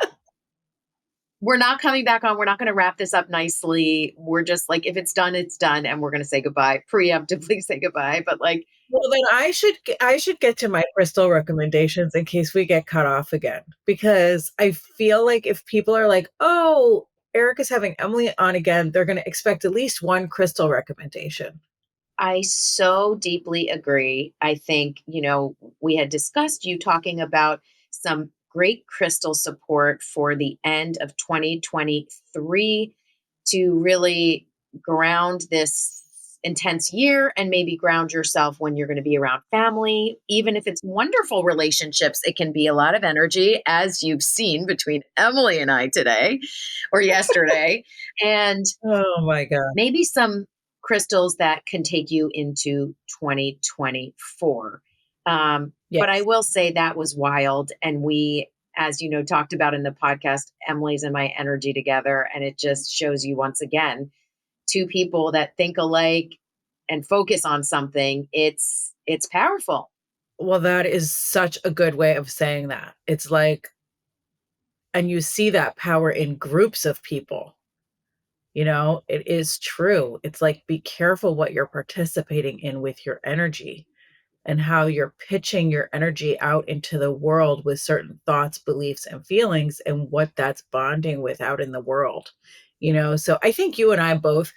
We're not coming back on. We're not going to wrap this up nicely. We're just like, if it's done, it's done, and we're going to say goodbye, preemptively say goodbye. But like, Well, then I should get to my crystal recommendations in case we get cut off again, because I feel like if people are like, "Oh, Erica's having Emily on again," they're gonna expect at least one crystal recommendation. I so deeply agree. I think, we had discussed you talking about some great crystal support for the end of 2023 to really ground this intense year and maybe ground yourself when you're going to be around family. Even if it's wonderful relationships, it can be a lot of energy, as you've seen between Emily and I today or yesterday. And Oh my god. maybe some crystals that can take you into 2024. But I Yes. will say that was wild. And we, as you know, talked about in the podcast, Emily's and my energy together. And it just shows you once again, two people that think alike and focus on something. It's powerful. Well, that is such a good way of saying that. It's like, and you see that power in groups of people, you know? It is true. It's like, be careful what you're participating in with your energy, and how you're pitching your energy out into the world with certain thoughts, beliefs, and feelings, and what that's bonding with out in the world. You know, so I think you and I both,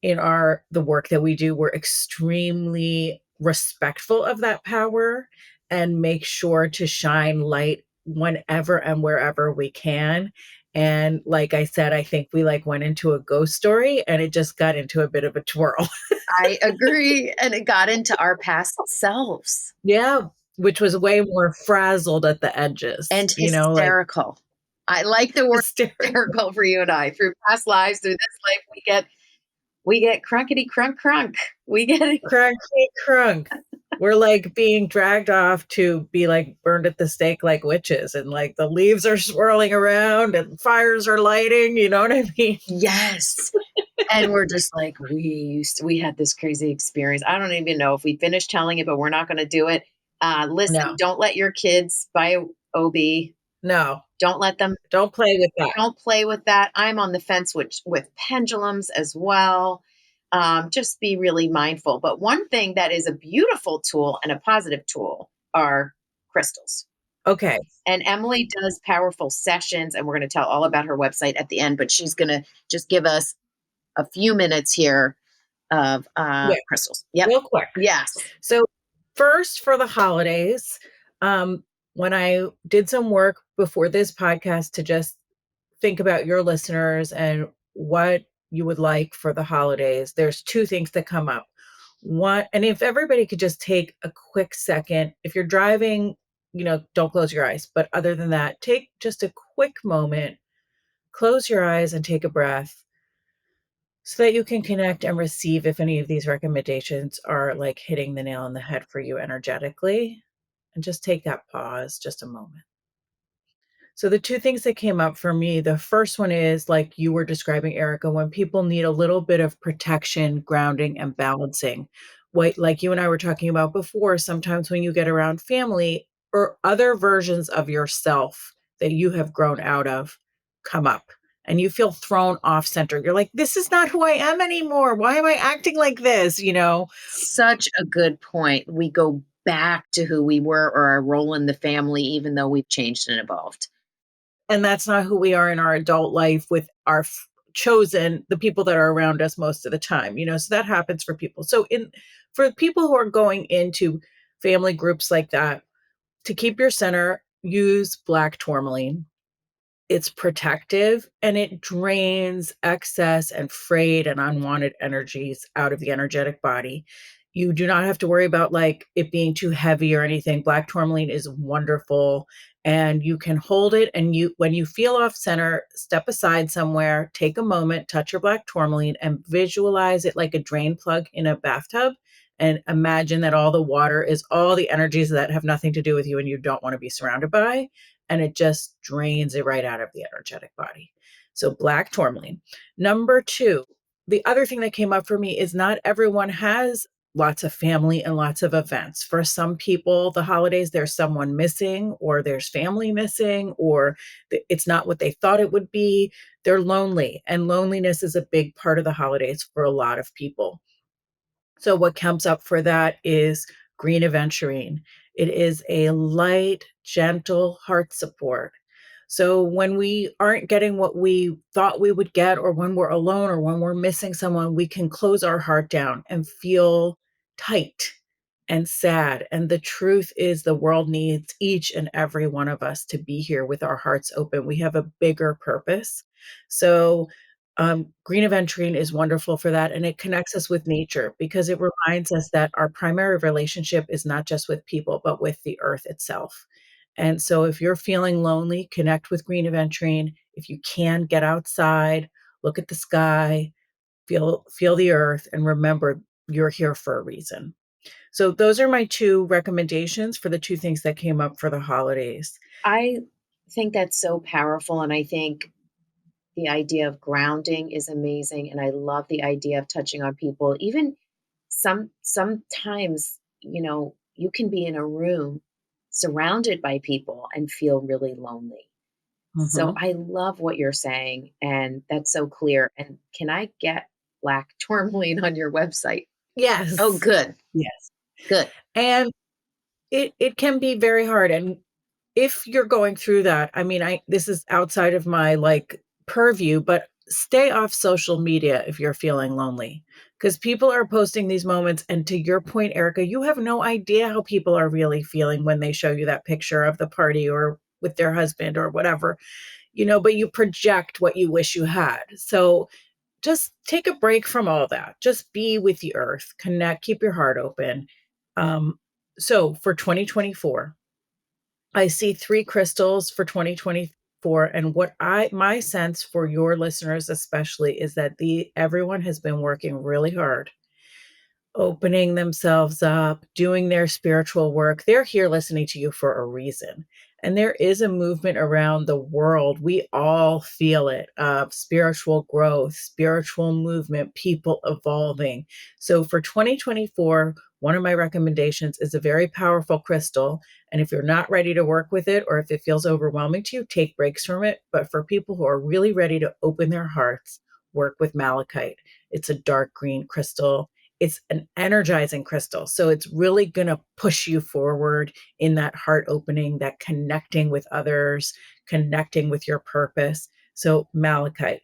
in our the work that we do, we're extremely respectful of that power and make sure to shine light whenever and wherever we can. And like I said, I think we like went into a ghost story and it just got into a bit of a twirl. I agree. And it got into our past selves Yeah, which was way more frazzled at the edges, and you know, like hysterical. I like the word hysterical. hysterical for you and I. Through past lives, through this life, we get crunkety crunk crunk. We get it. Crack, crunk. We're like being dragged off to be like burned at the stake like witches, and like the leaves are swirling around and fires are lighting, you know what I mean? Yes. And we're just like, we had this crazy experience. I don't even know if we finished telling it, but we're not going to do it. Listen, No, don't let your kids buy OB. no, Don't let them, don't play with that. don't play with that. I'm on the fence with pendulums as well. Just be really mindful. But one thing that is a beautiful tool and a positive tool are crystals. Okay. And Emily does powerful sessions, and we're going to tell all about her website at the end, but she's going to just give us a few minutes here of Yeah, crystals. Yep. real quick. Yes. So first for the holidays, when I did some work before this podcast to just think about your listeners and what you would like for the holidays, there's two things that come up. One, and if everybody could just take a quick second, if you're driving, you know, don't close your eyes. But other than that, take just a quick moment, close your eyes and take a breath so that you can connect and receive if any of these recommendations are like hitting the nail on the head for you energetically. And just take that pause, just a moment. So the two things that came up for me, the first one is like you were describing, Erica, when people need a little bit of protection, grounding, and balancing. What like you and I were talking about before, sometimes when you get around family or other versions of yourself that you have grown out of come up and you feel thrown off center. You're like, this is not who I am anymore. Why am I acting like this? You know, Such a good point. We go back to who we were or our role in the family, even though we've changed and evolved. and that's not who we are in our adult life with our chosen the people that are around us most of the time, so that happens for people. So in for people who are going into family groups like that, to keep your center, use black tourmaline. It's protective and it drains excess and frayed and unwanted energies out of the energetic body. You do not have to worry about like it being too heavy or anything. Black tourmaline is wonderful and you can hold it, and you when you feel off center, step aside somewhere, take a moment, touch your black tourmaline and visualize it like a drain plug in a bathtub, and imagine that all the water is all the energies that have nothing to do with you and you don't want to be surrounded by, and it just drains it right out of the energetic body. So black tourmaline. Number two, the other thing that came up for me is not everyone has lots of family and lots of events. For some people, the holidays, there's someone missing, or there's family missing, or it's not what they thought it would be. They're lonely, and loneliness is a big part of the holidays for a lot of people. So what comes up for that is green aventurine. It is a light, gentle heart support. So when we aren't getting what we thought we would get, or when we're alone, or when we're missing someone, we can close our heart down and feel tight and sad. And the truth is, the world needs each and every one of us to be here with our hearts open. We have a bigger purpose. So green aventurine is wonderful for that, and it connects us with nature because it reminds us that our primary relationship is not just with people, but with the earth itself. And so if you're feeling lonely, connect with green aventurine. If you can, get outside, look at the sky, feel the earth, and remember you're here for a reason. So those are my two recommendations for the two things that came up for the holidays. I think that's so powerful, and I think the idea of grounding is amazing, and I love the idea of touching on people. Even sometimes, you can be in a room surrounded by people and feel really lonely. So Mhm. I love what you're saying, and that's so clear. And can I get black tourmaline on your website? Oh, Yes. good, Yes. good. And it can be very hard, and if you're going through that, I mean, I this is outside of my, like, purview, but stay off social media if you're feeling lonely, because people are posting these moments, and to your point, Erica, you have no idea how people are really feeling when they show you that picture of the party or with their husband or whatever, but you project what you wish you had. So, just take a break from all that. Just be with the earth, connect, keep your heart open. Um, so for 2024, I see 3 crystals for 2024, and what I my sense for your listeners especially is that the everyone has been working really hard, opening themselves up, doing their spiritual work. They're here listening to you for a reason. And there is a movement around the world. We all feel it, of spiritual growth, spiritual movement, people evolving. So for 2024, one of my recommendations is a very powerful crystal. And if you're not ready to work with it, or if it feels overwhelming to you, take breaks from it. But for people who are really ready to open their hearts, work with malachite. It's a dark green crystal. It's an energizing crystal. So it's really going to push you forward in that heart opening, that connecting with others, connecting with your purpose. So malachite.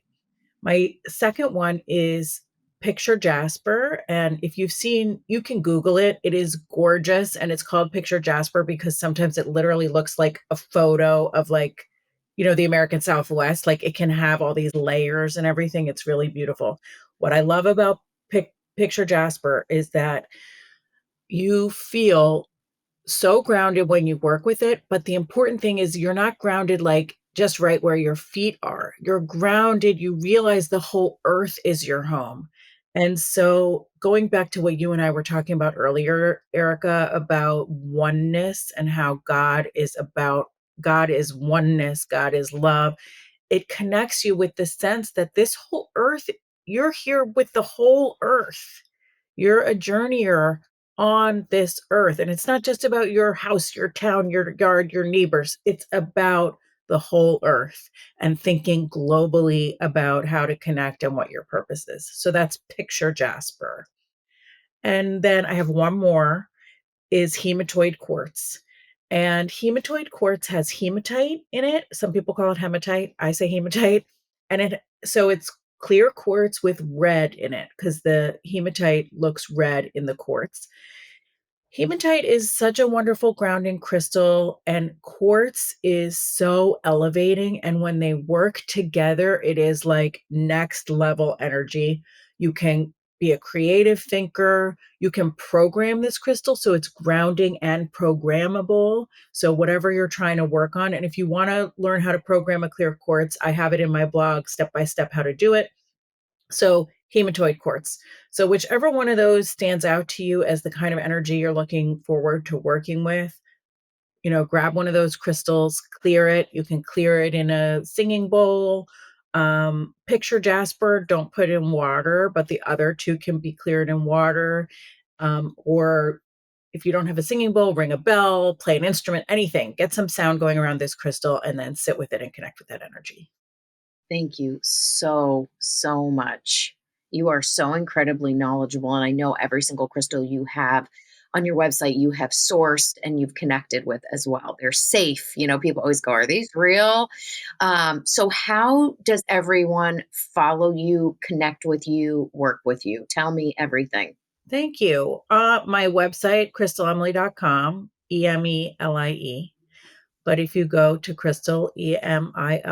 My second one is Picture Jasper. And if you've seen, you can Google it. It is gorgeous. And it's called Picture Jasper because sometimes it literally looks like a photo of, like, the American Southwest. Like, it can have all these layers and everything. It's really beautiful. What I love about Picture Jasper is that you feel so grounded when you work with it. But the important thing is you're not grounded like just right where your feet are. You're grounded. You realize the whole earth is your home. And so, going back to what you and I were talking about earlier, Erica, about oneness and how God is oneness, God is love. It connects you with the sense that this whole earth, you're here with the whole earth. You're a journeyer on this earth. And it's not just about your house, your town, your yard, your neighbors. It's about the whole earth and thinking globally about how to connect and what your purpose is. So that's Picture Jasper. And then I have one more, is hematoid quartz. And hematoid quartz has hematite in it. Some people call it hematite. I say hematite. And it's clear quartz with red in it because the hematite looks red in the quartz. Hematite is such a wonderful grounding crystal, and quartz is so elevating. And when they work together, it is like next level energy. You can be a creative thinker. You can program this crystal so it's grounding and programmable. So, whatever you're trying to work on. And if you want to learn how to program a clear quartz, I have it in my blog, step by step, how to do it. So, hematoid quartz. So, whichever one of those stands out to you as the kind of energy you're looking forward to working with, grab one of those crystals, clear it. You can clear it in a singing bowl. Picture jasper, don't put in water, but the other two can be cleared in water. Or if you don't have a singing bowl, ring a bell, play an instrument, anything. Get some sound going around this crystal and then sit with it and connect with that energy. Thank you so, so much. You are so incredibly knowledgeable. And I know every single crystal you have on your website, you have sourced and you've connected with as well. They're safe. People always go, are these real? So, how does everyone follow you, connect with you, work with you? Tell me everything. Thank you. My website, crystalemelie.com, Emelie. But if you go to Crystal, Emily,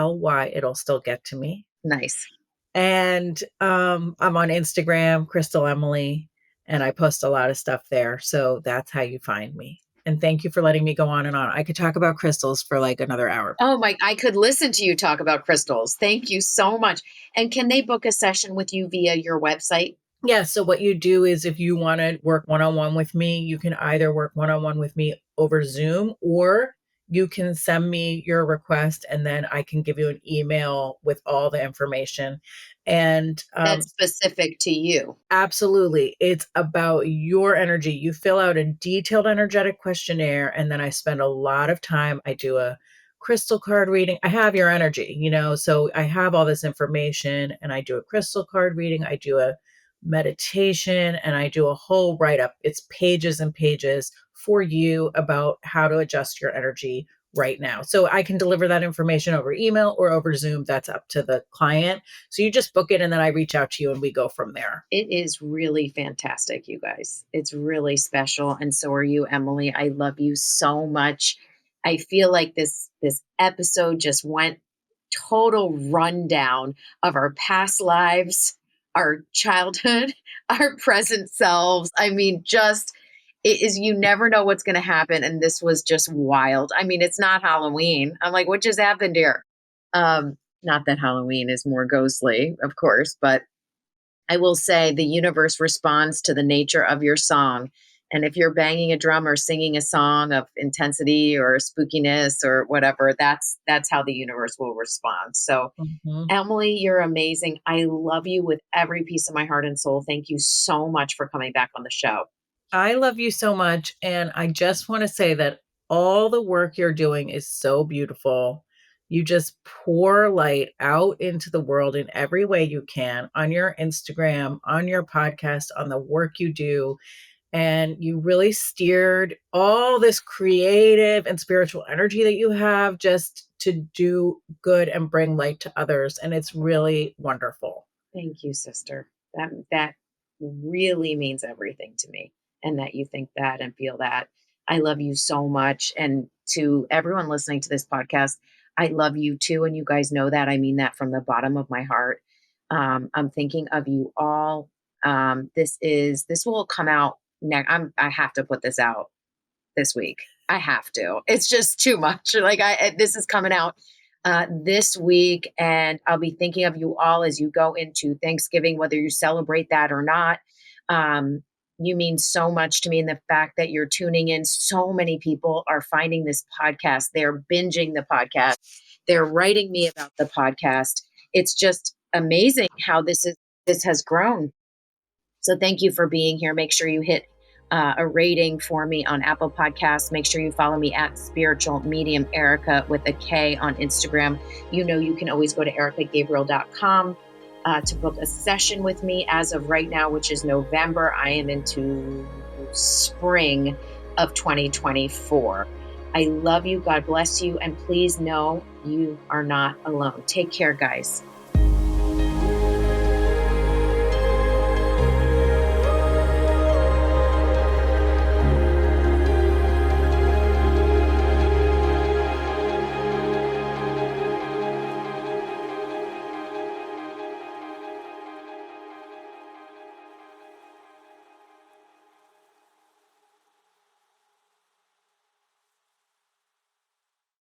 it'll still get to me. Nice. And I'm on Instagram, Crystal Emily, and I post a lot of stuff there. So that's how you find me. And thank you for letting me go on and on. I could talk about crystals for like another hour. Oh my, I could listen to you talk about crystals. Thank you so much. And can they book a session with you via your website? Yeah. So what you do is if you want to work one-on-one with me, you can either work one-on-one with me over Zoom, or you can send me your request and then I can give you an email with all the information. And That's specific to you. absolutely, it's about your energy. You fill out a detailed energetic questionnaire, and then I spend a lot of time. I do a crystal card reading. I have your energy, so I have all this information, and I do a crystal card reading. I do a meditation, and I do a whole write up. It's pages and pages for you about how to adjust your energy right now. So I can deliver that information over email or over Zoom. That's up to the client. So you just book it and then I reach out to you and we go from there. It is really fantastic, you guys. It's really special. And so are you, Emily. I love you so much. I feel like this episode just went total rundown of our past lives, our childhood, our present selves. I mean, just it is, you never know what's going to happen. And this was just wild. I mean, it's not Halloween. I'm like, what just happened here? Not that Halloween is more ghostly, of course, but I will say the universe responds to the nature of your song. And if you're banging a drum or singing a song of intensity or spookiness or whatever, that's how the universe will respond. So, Mhm. Emily, you're amazing. I love you with every piece of my heart and soul. Thank you so much for coming back on the show. I love you so much. And I just want to say that all the work you're doing is so beautiful. You just pour light out into the world in every way you can on your Instagram, on your podcast, on the work you do. And you really steered all this creative and spiritual energy that you have just to do good and bring light to others. And it's really wonderful. Thank you, sister. That really means everything to me, and that you think that and feel that. I love you so much. And to everyone listening to this podcast, I love you too. And you guys know that. I mean that from the bottom of my heart. I'm thinking of you all. This will come out next. I have to put this out this week. I have to. It's just too much. Like this is coming out this week, and I'll be thinking of you all as you go into Thanksgiving, whether you celebrate that or not. You mean so much to me, and the fact that you're tuning in. So many people are finding this podcast. They're binging the podcast. They're writing me about the podcast. It's just amazing how this has grown. So thank you for being here. Make sure you hit a rating for me on Apple Podcasts. Make sure you follow me at Spiritual Medium Erica with a K on Instagram. You can always go to ericagabriel.com to book a session with me. As of right now, which is November, I am into spring of 2024. I love you. God bless you. And please know you are not alone. Take care, guys.